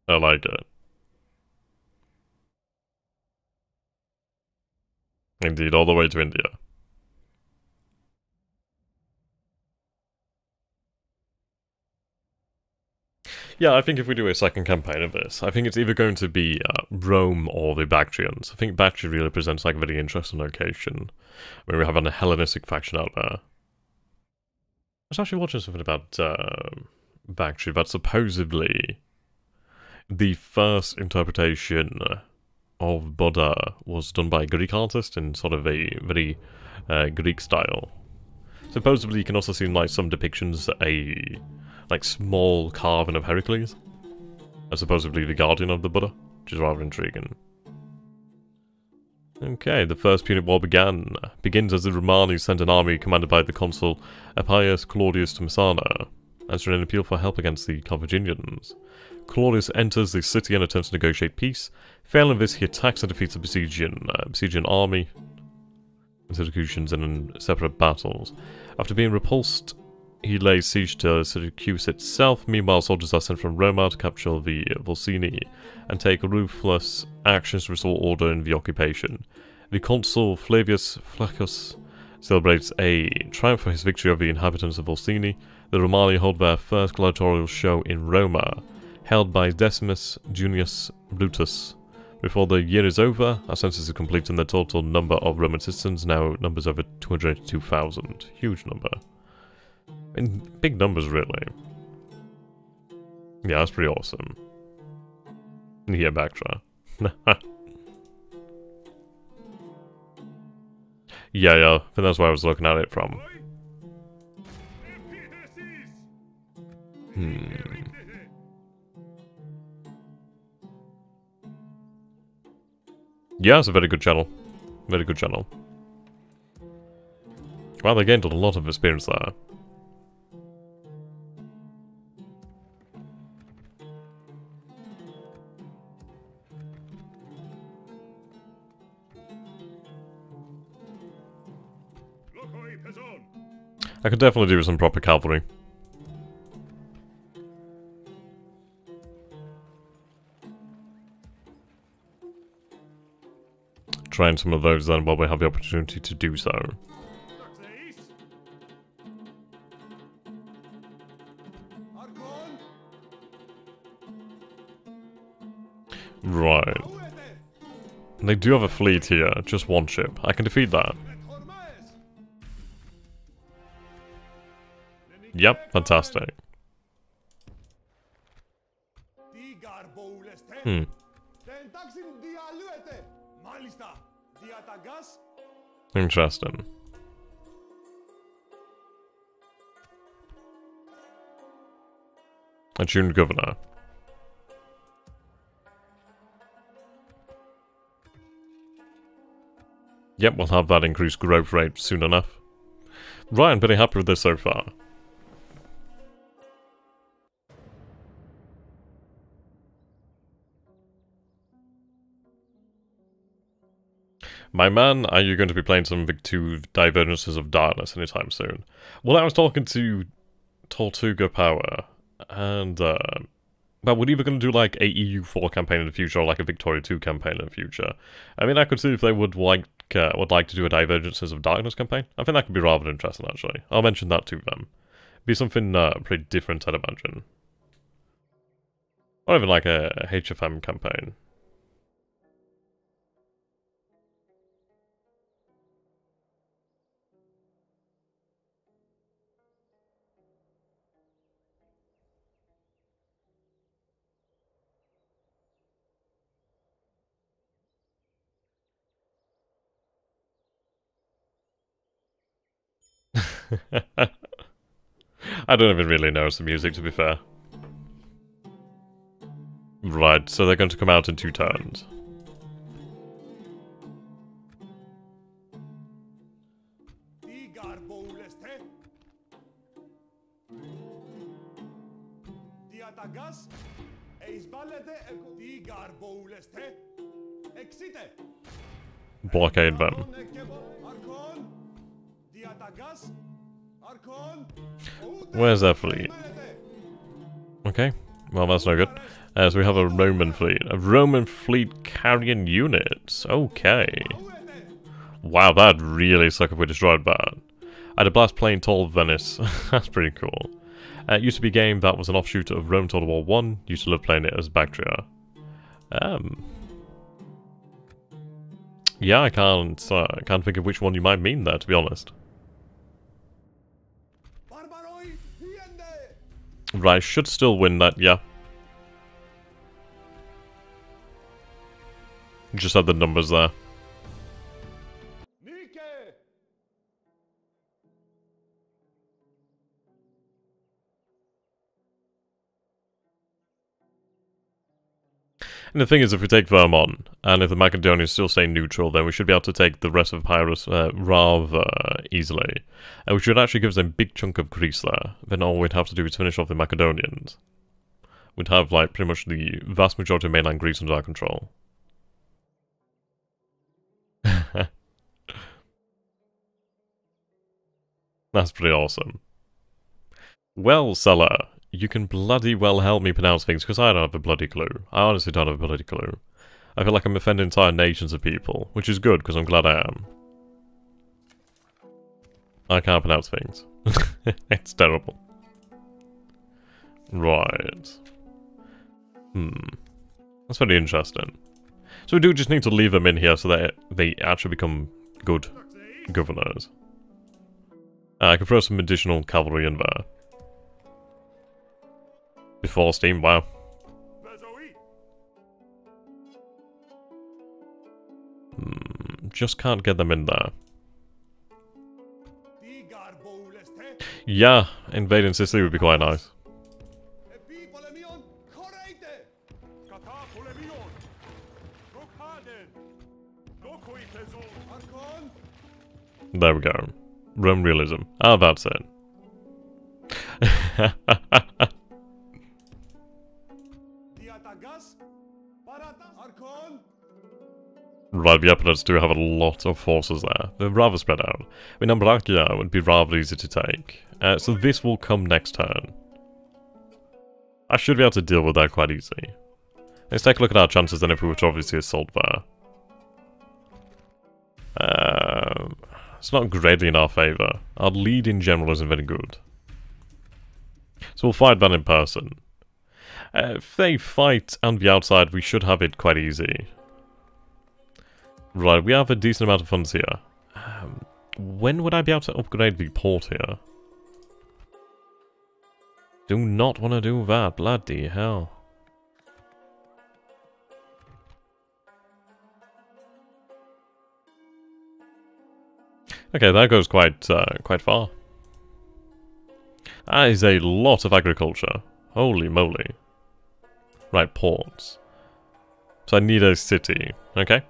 I like it. Indeed, all the way to India. Yeah, I think if we do a second campaign of this, I think it's either going to be Rome or the Bactrians. I think Bactria really presents like a very interesting location, where we have a Hellenistic faction out there. I was actually watching something about Bactria that supposedly the first interpretation of Buddha was done by a Greek artist in sort of a very Greek style. Supposedly you can also see like some depictions a like small carving of Heracles as supposedly the guardian of the Buddha, which is rather intriguing. Okay, the First Punic War begins as the Romani sent an army commanded by the consul Appius Claudius to Messana, answering an appeal for help against the Carthaginians. Claudius enters the city and attempts to negotiate peace. Failing this, he attacks and defeats the besieging army and Syracusans in separate battles. After being repulsed, he lays siege to Syracuse itself. Meanwhile, soldiers are sent from Roma to capture the Volsini and take ruthless actions to restore order in the occupation. The consul Flavius Flaccus celebrates a triumph for his victory over the inhabitants of Volsini. The Romani hold their first gladiatorial show in Roma, held by Decimus Junius Brutus. Before the year is over, our census is complete and the total number of Roman citizens now numbers over 282,000. Huge number. In big numbers, really. Yeah, that's pretty awesome. Yeah, Bactra. Yeah, I think that's where I was looking at it from. Yeah, it's a very good channel. Very good channel. Wow, they gained a lot of experience there. I could definitely do some proper cavalry. Train some of those then while we have the opportunity to do so. Right. They do have a fleet here, just one ship. I can defeat that. Yep, fantastic. Hmm. Interesting. A tuned governor. Yep, we'll have that increased growth rate soon enough. Right, I'm pretty happy with this so far. My man, are you going to be playing some Big 2 Divergences of Darkness anytime soon? Well, I was talking to Tortuga Power, and, well, we're either going to do, like, a EU4 campaign in the future, or, like, a Victoria 2 campaign in the future. I mean, I could see if they would like to do a Divergences of Darkness campaign. I think that could be rather interesting, actually. I'll mention that to them. Be something, pretty different, I'd imagine. Or even, like, a HFM campaign. I don't even really know the music, to be fair. Right, so they're going to come out in 2 turns. Blockade them. Where's their fleet? Okay, well that's no good. So we have a Roman fleet. A Roman fleet carrying units. Okay. Wow, that'd really suck if we destroyed that. I had a blast playing Toll of Venice. That's pretty cool. It used to be a game that was an offshoot of Rome Total War 1. Used to love playing it as Bactria. Yeah, I can't think of which one you might mean there, to be honest. Right, should still win that, yeah. Just had the numbers there. And the thing is, if we take Vermont, and if the Macedonians still stay neutral, then we should be able to take the rest of Epirus rather easily. Which should actually give us a big chunk of Greece there. Then all we'd have to do is finish off the Macedonians. We'd have, like, pretty much the vast majority of mainland Greece under our control. That's pretty awesome. Well, Seller, you can bloody well help me pronounce things, because I don't have a bloody clue. I honestly don't have a bloody clue. I feel like I'm offending entire nations of people, which is good, because I'm glad I am. I can't pronounce things. It's terrible. Right. That's very interesting. So we do just need to leave them in here so that they actually become good governors. I can throw some additional cavalry in there. Before Steam, wow. Just can't get them in there. Yeah, invading Sicily would be quite nice. There we go. Rome realism. Ah, that's it. Right, the Epirots do have a lot of forces there. They're rather spread out. I mean, Ambracia would be rather easy to take. So this will come next turn. I should be able to deal with that quite easily. Let's take a look at our chances then if we were to obviously assault there. It's not greatly in our favour. Our lead in general isn't very good. So we'll fight that in person. If they fight on the outside, we should have it quite easy. Right, we have a decent amount of funds here. When would I be able to upgrade the port here? Do not want to do that, bloody hell. Okay, that goes quite far. That is a lot of agriculture. Holy moly. Right, ports. So I need a city. Okay.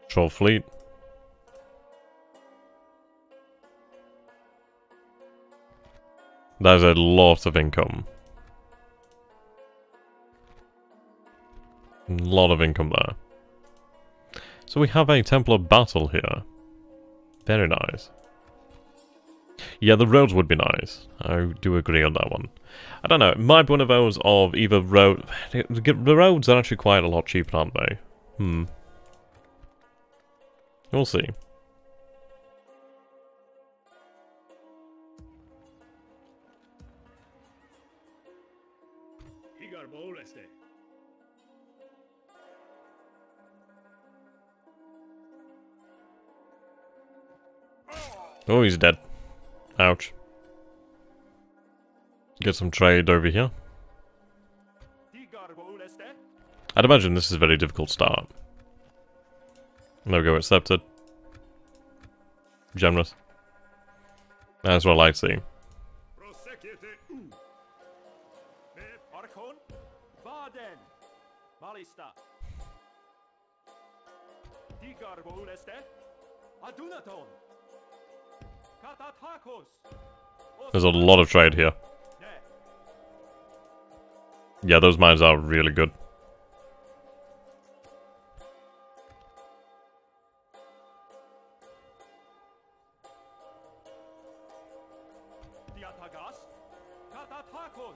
Troll fleet. That is a lot of income. A lot of income there. So we have a Temple of Battle here. Very nice. Yeah, the roads would be nice. I do agree on that one. I don't know, it might be one of those of either road... The roads are actually quite a lot cheaper, aren't they? We'll see. Oh, he's dead. Ouch. Get some trade over here. I'd imagine this is a very difficult start. There we go, accepted. Generous. That's what I like to see. There's a lot of trade here. Yeah, those mines are really good.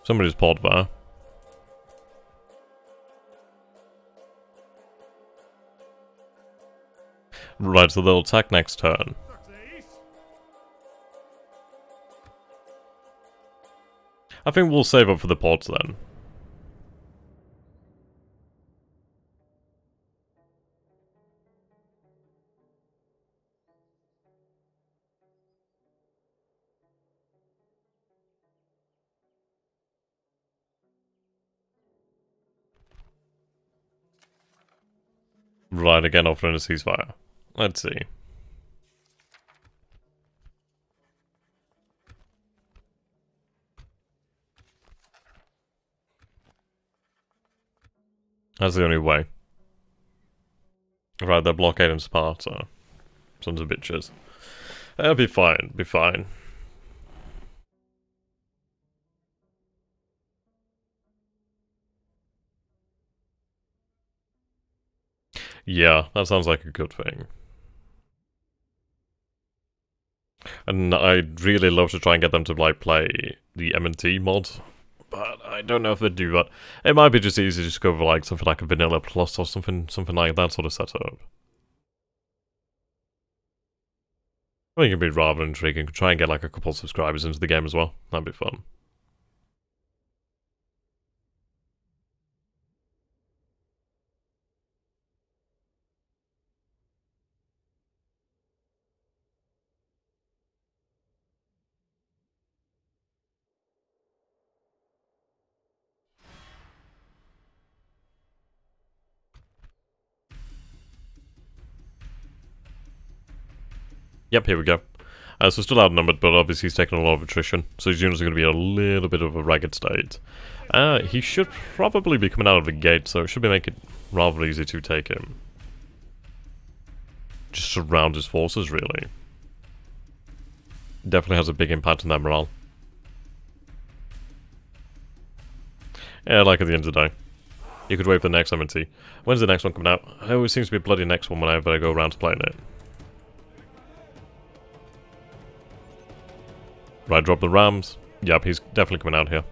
Somebody's port there. Right, so they'll attack next turn. I think we'll save up for the ports then. Right, again offering a ceasefire. Let's see. That's the only way. Right, they're blockading Sparta. Sons of bitches. It'll be fine, be fine. Yeah, that sounds like a good thing. And I'd really love to try and get them to, like, play the M&T mod. But I don't know if they'd do that. It might be just easy to just go for, like, something like a Vanilla Plus or something like that sort of setup. I think it'd be rather intriguing. Try and get, like, a couple of subscribers into the game as well. That'd be fun. Yep, here we go. So still outnumbered, but obviously he's taking a lot of attrition, so his units are going to be a little bit of a ragged state. He should probably be coming out of the gate, so it should make it rather easy to take him. Just surround his forces, really. Definitely has a big impact on their morale. Yeah, like at the end of the day. You could wait for the next M&T. When's the next one coming out? It always seems to be a bloody next one whenever I go around to playing it. Right, drop the rams. Yep, he's definitely coming out here.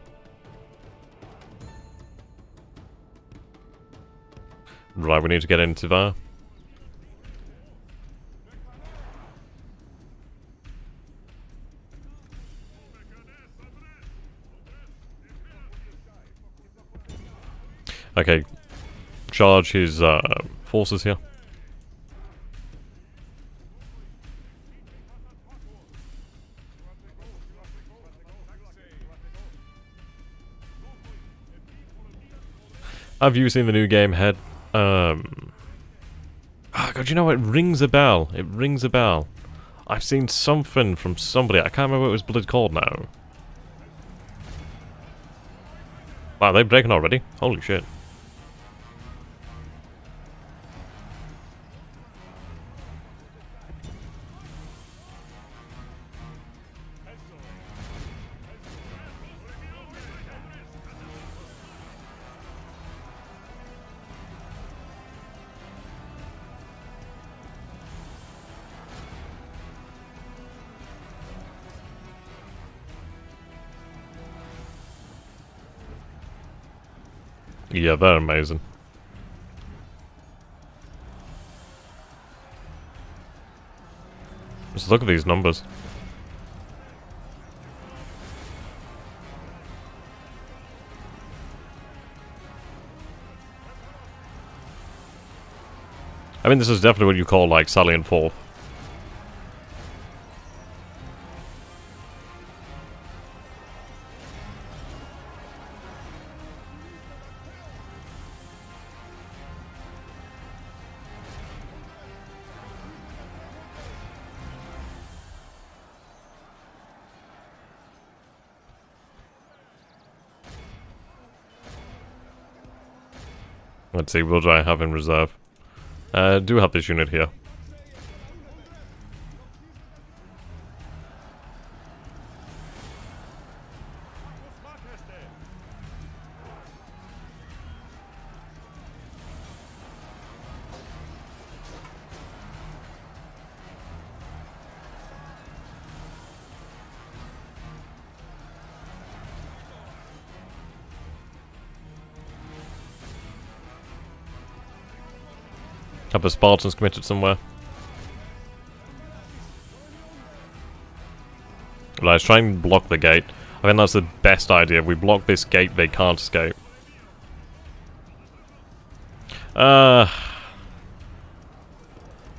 Right, we need to get into there. Okay, charge his forces here. Have you seen the new game, Head? God, you know what? It rings a bell. It rings a bell. I've seen something from somebody. I can't remember what it was bloody called now. Wow, they're breaking already? Holy shit. Yeah, they're amazing. Just look at these numbers. I mean, this is definitely what you call, like, salient fourth. Let's see, what do I have in reserve? Do have this unit here. Have the Spartans committed somewhere? Let's try and block the gate. I think that's the best idea. If we block this gate, they can't escape. I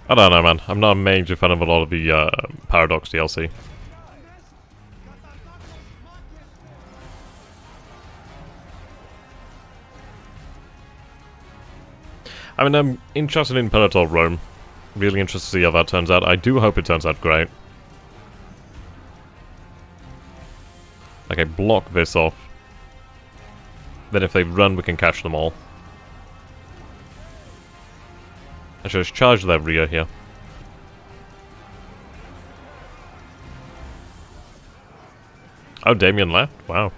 don't know, man. I'm not a major fan of a lot of the Paradox DLC. I mean, I'm interested in Barbarorum. Really interested to see how that turns out. I do hope it turns out great. Okay, block this off. Then if they run, we can catch them all. I should just charge their rear here. Oh, Damien left? Wow.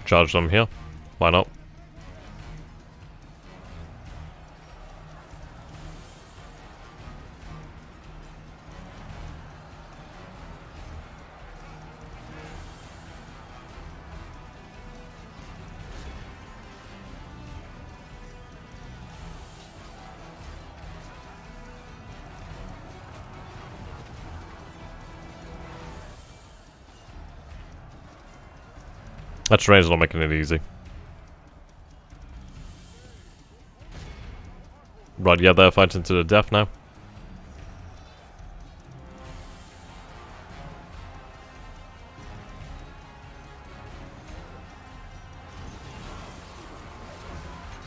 Charge them here. Why not? That terrain's not making it easy. Right, yeah, they're fighting to the death now.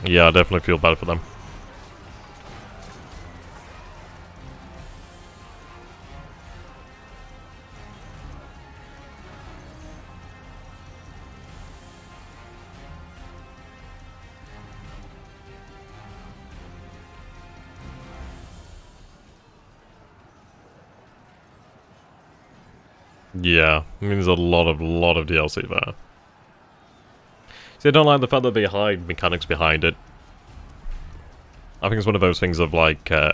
Yeah, I definitely feel bad for them. Yeah, I mean, there's a lot of DLC there. See, I don't like the fact that they hide mechanics behind it. I think it's one of those things of like, yeah,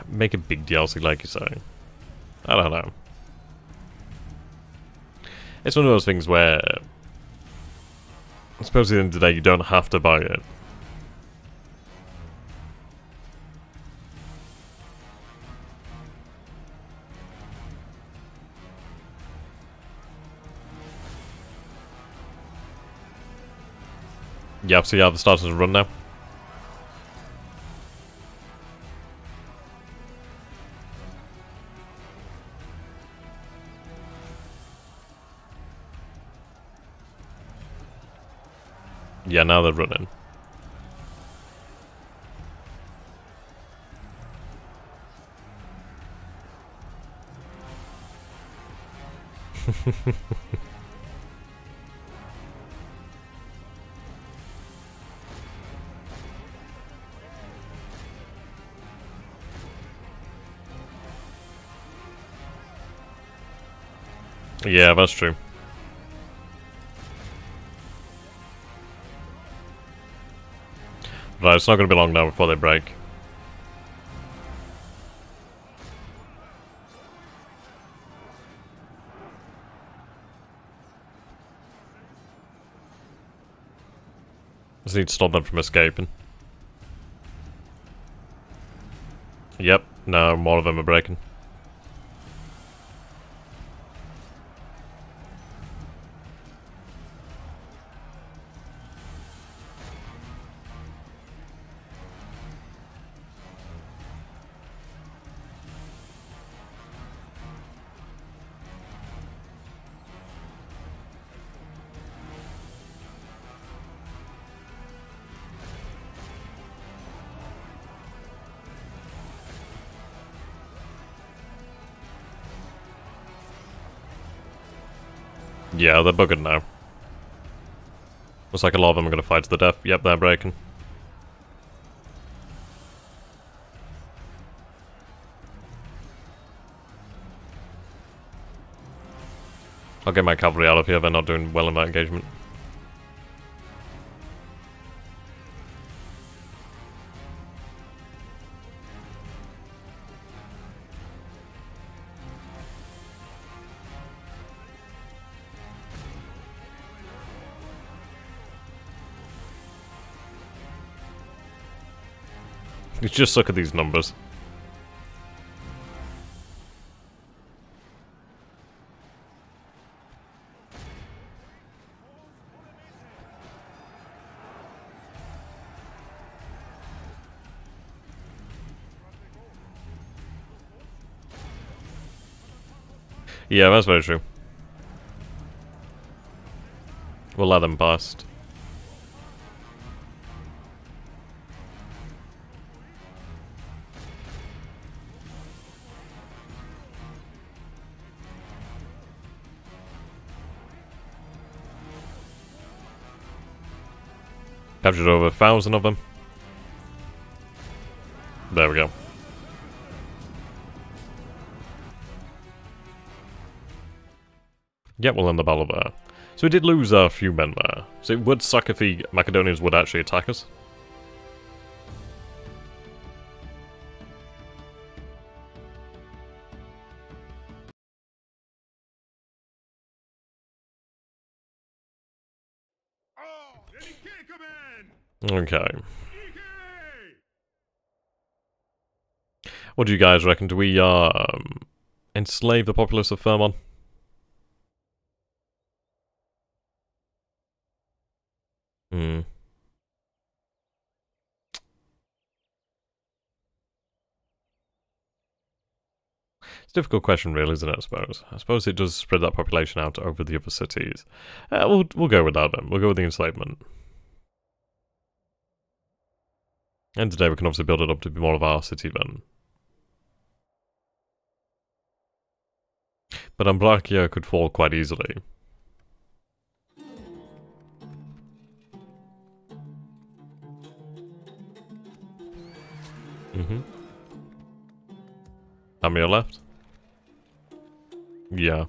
make a big DLC like you say. I don't know. It's one of those things where, I suppose at the end of the day, you don't have to buy it. Yeah, see how they're starting to run now? Yeah, now they're running. Yeah, that's true. Right, it's not going to be long now before they break. Just need to stop them from escaping. Yep, now more of them are breaking. Yeah, they're buggered now. Looks like a lot of them are going to fight to the death. Yep, they're breaking. I'll get my cavalry out of here, they're not doing well in that engagement. You just look at these numbers. Yeah, that's very true. We'll let them past. Captured over 1,000 of them. There we go. Yep, we'll end the battle there. So we did lose a few men there. So it would suck if the Macedonians would actually attack us. Okay. What do you guys reckon? Do we enslave the populace of Fermon? Hmm. It's a difficult question, really, isn't it? I suppose. I suppose it does spread that population out over the other cities. We'll go with that then. We'll go with the enslavement. And today we can obviously build it up to be more of our city then. But Ambracia could fall quite easily. Mm-hmm. How many are left? Yeah.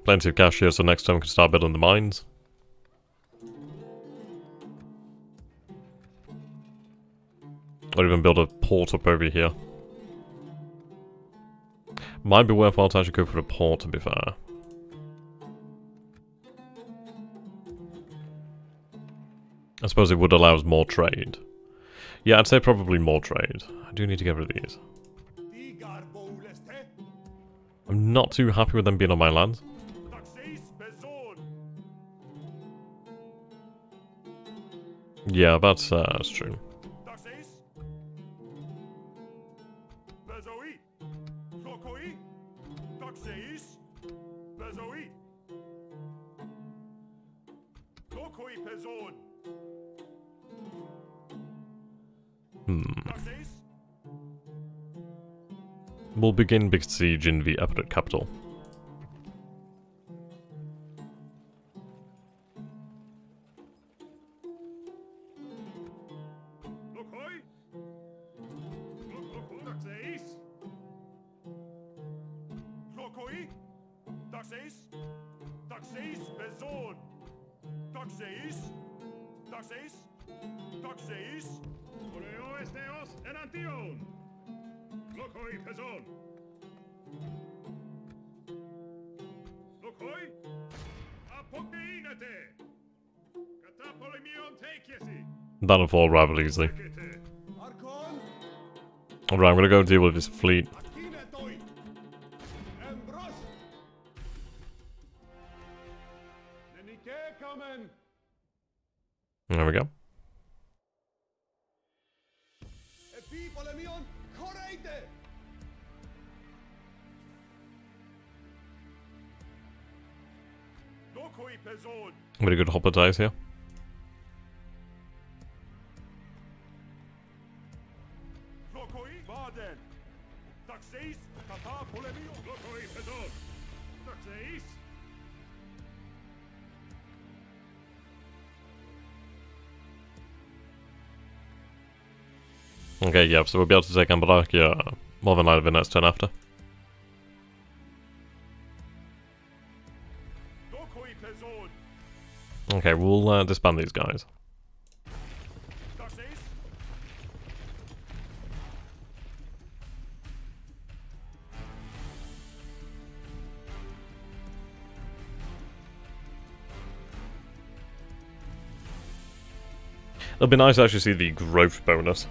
Plenty of cash here, so next time we can start building the mines. Or even build a port up over here. Might be worthwhile to actually go for a port, to be fair. I suppose it would allow us more trade. Yeah, I'd say probably more trade. I do need to get rid of these. I'm not too happy with them being on my land. Yeah, that's true. We'll begin big siege in the Epic capital. That'll fall rather easily. Alright, I'm gonna go deal with his fleet. There we go. Very good hopper dice here. Okay, yeah, so we'll be able to take Ambalakia more than likely the next turn after. Okay, we'll disband these guys. It'll be nice to actually see the growth bonus.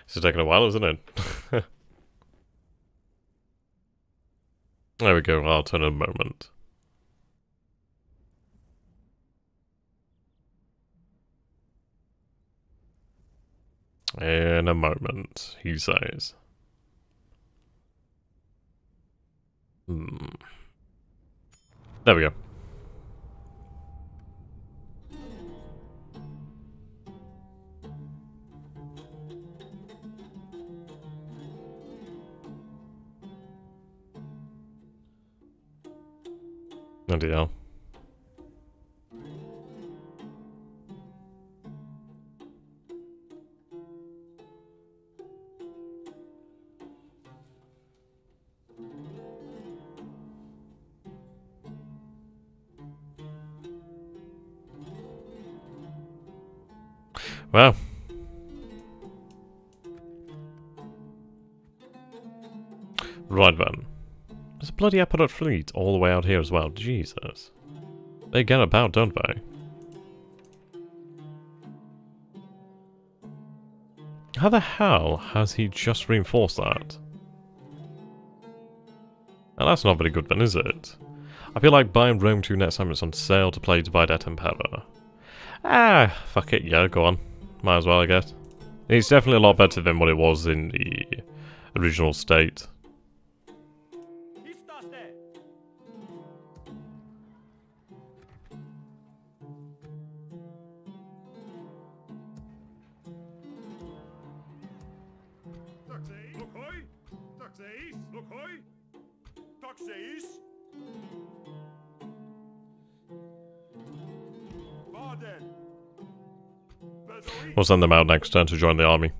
This is taking a while, isn't it? There we go, I'll turn in a moment. In a moment, he says. There we go. Oh dear. Wow. Right then. There's a bloody Epic fleet all the way out here as well. Jesus. They get about, don't they? How the hell has he just reinforced that? Now that's not very good then, is it? I feel like buying Rome 2 next time it's on sale to play Divide et Impera. Ah, fuck it, yeah, go on. Might as well, I guess. It's definitely a lot better than what it was in the original state. We'll send them out next turn to join the army.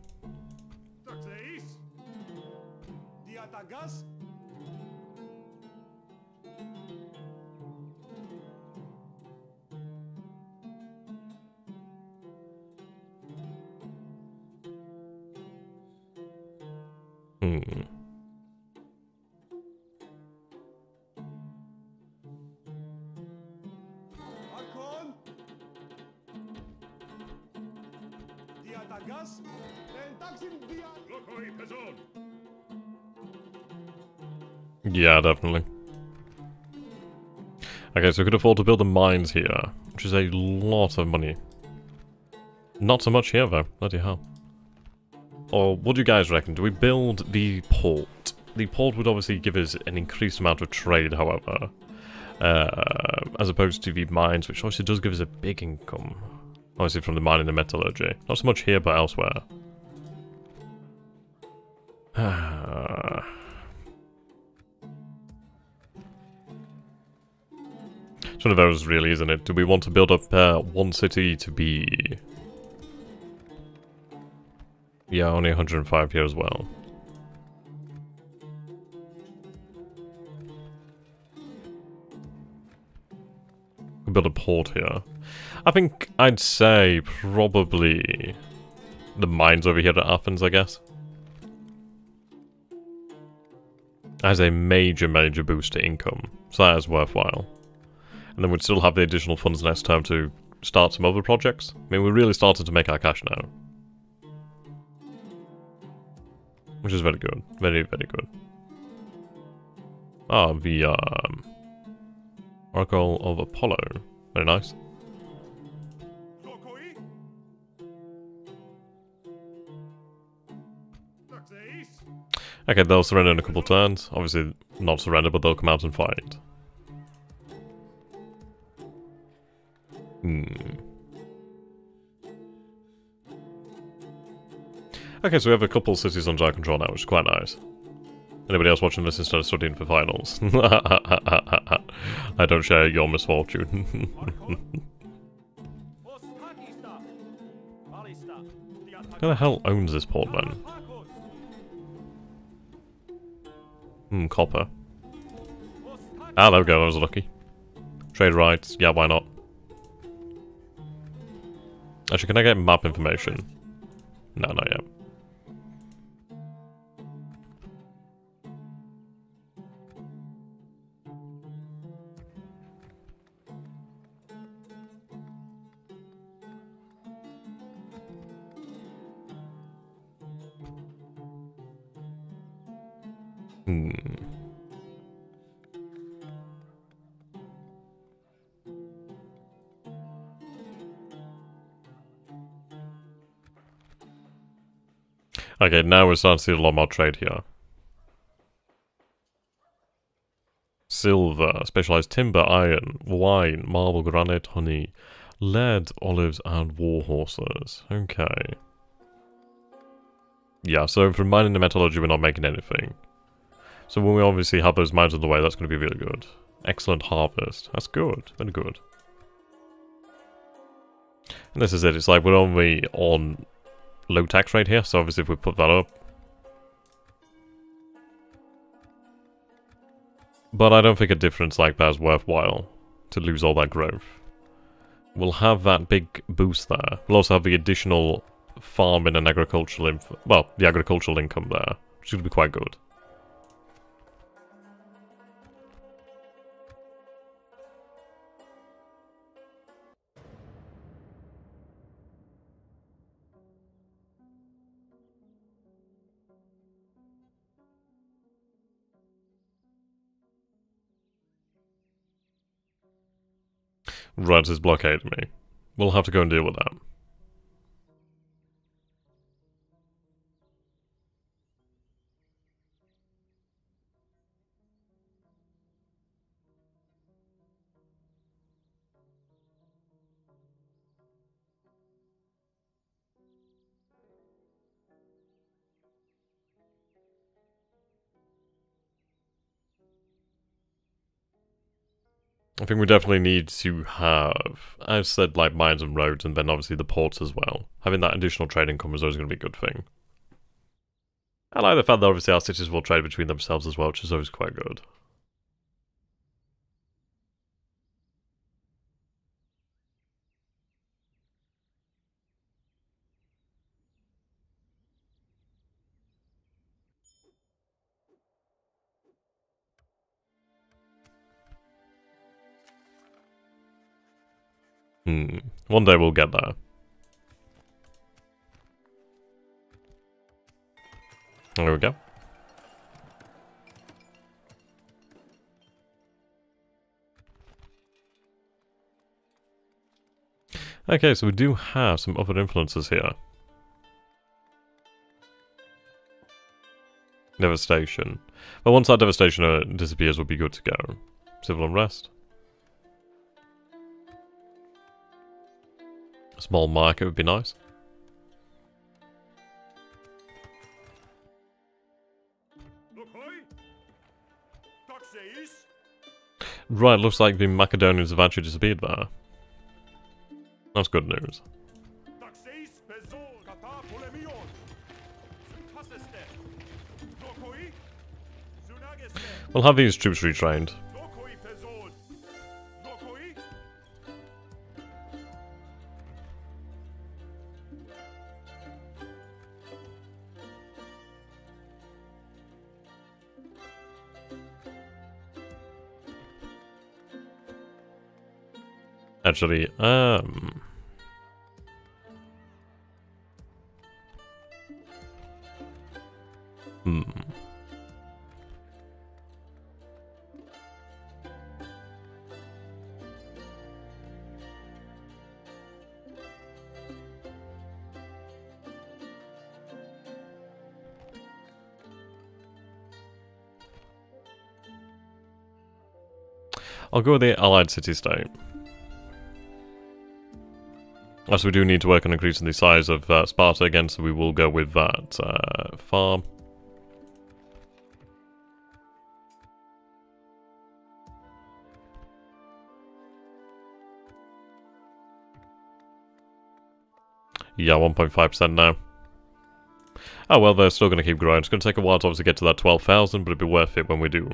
Yeah, definitely. Okay, so we could afford to build the mines here, which is a lot of money. Not so much here, though. Bloody hell. Or what do you guys reckon? Do we build the port? The port would obviously give us an increased amount of trade, however. As opposed to the mines, which obviously does give us a big income. Obviously from the mining and metallurgy. Not so much here, but elsewhere. It's one of those, really, isn't it? Do we want to build up one city to be... Yeah, only 105 here as well. Build a port here. I think I'd say probably the mines over here at Athens, I guess. Has a major boost to income, so that is worthwhile. And then we'd still have the additional funds next term to start some other projects. I mean, we're really starting to make our cash now. Which is very good. Very, very good. Ah, the Oracle of Apollo. Very nice. Okay, they'll surrender in a couple turns. Obviously, not surrender, but they'll come out and fight. Okay, so we have a couple cities under our control now, which is quite nice. Anybody else watching this instead of studying for finals? I don't share your misfortune. Who the hell owns this port, then? Copper. Ah, there we go, I was lucky. Trade rights, yeah, why not? Actually, can I get map information? No, not yet. Okay, now we're starting to see a lot more trade here. Silver, specialized timber, iron, wine, marble, granite, honey, lead, olives, and war horses. Okay. Yeah, so for mining and metallurgy, we're not making anything. So when we obviously have those mines on the way, that's going to be really good. Excellent harvest. That's good. Very good. And this is it. It's like we're only on low tax rate here, so obviously if we put that up. But I don't think a difference like that is worthwhile to lose all that growth. We'll have that big boost there. We'll also have the additional farming and agricultural the agricultural income there, which should be quite good. Right, it's blockading me. We'll have to go and deal with that. I think we definitely need to have, as said, like mines and roads, and then obviously the ports as well. Having that additional trade income is always going to be a good thing. I like the fact that obviously our cities will trade between themselves as well, which is always quite good. One day we'll get there. There we go. Okay, so we do have some other influences here. Devastation. But once that devastation disappears, we'll be good to go. Civil unrest. A small market would be nice. Right, looks like the Macedonians have actually disappeared there. That's good news. We'll have these troops retrained. Actually, I'll go with the Allied City-State. As we do need to work on increasing the size of Sparta again, so we will go with that farm. Yeah, 1.5% now. Oh well, they're still going to keep growing. It's going to take a while to obviously get to that 12,000, but it'll be worth it when we do.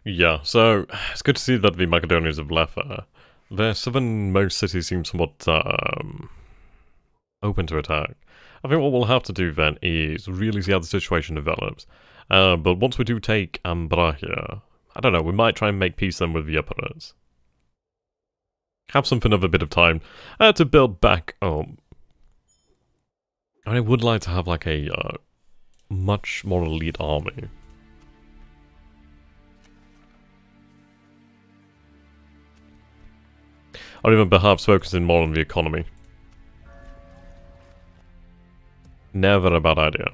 Yeah, so it's good to see that the Macedonians have left there. Their southernmost cities seem somewhat open to attack. I think what we'll have to do then is really see how the situation develops. But once we do take Ambrachia, I don't know, we might try and make peace then with the Epirotes. Have something of a bit of time to build back up. I would like to have like a much more elite army. Or even perhaps focusing more on the economy. Never a bad idea.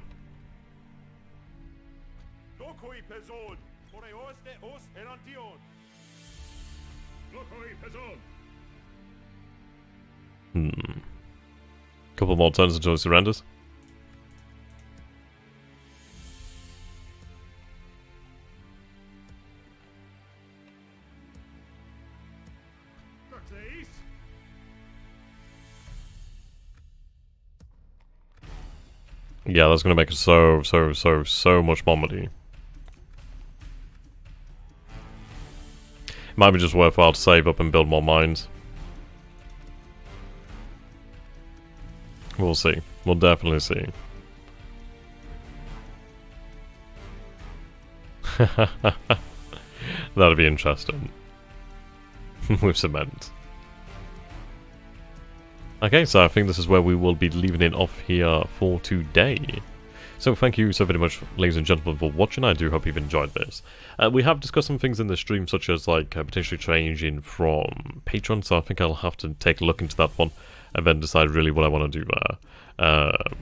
Couple more turns until it surrenders. Yeah, that's gonna make us so much more money. It might be just worthwhile to save up and build more mines. We'll see. We'll definitely see. That'll be interesting. With cement. Okay, so I think this is where we will be leaving it off here for today. So thank you so very much, ladies and gentlemen, for watching. I do hope you've enjoyed this. We have discussed some things in the stream, such as like potentially changing from Patreon, so I think I'll have to take a look into that one and then decide really what I want to do there.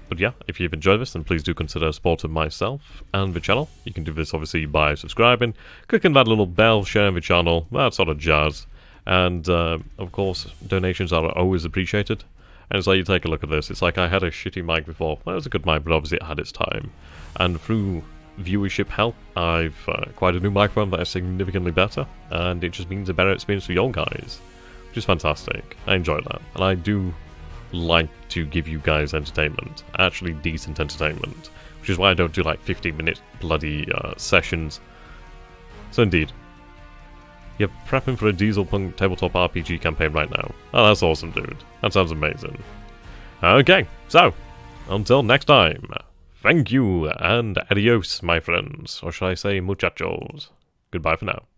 But yeah, if you've enjoyed this, then please do consider supporting myself and the channel. You can do this obviously by subscribing, clicking that little bell, sharing the channel, that sort of jazz. And of course, donations are always appreciated. And it's like, you take a look at this, it's like I had a shitty mic before. Well, it was a good mic, but obviously it had its time. And through viewership help, I've acquired a new microphone that is significantly better. And it just means a better experience for you guys. Which is fantastic. I enjoy that. And I do like to give you guys entertainment. Actually decent entertainment. Which is why I don't do like 15-minute bloody sessions. So indeed. You're prepping for a Dieselpunk tabletop RPG campaign right now. Oh, that's awesome, dude. That sounds amazing. Okay, so, until next time, thank you, and adios, my friends. Or should I say muchachos? Goodbye for now.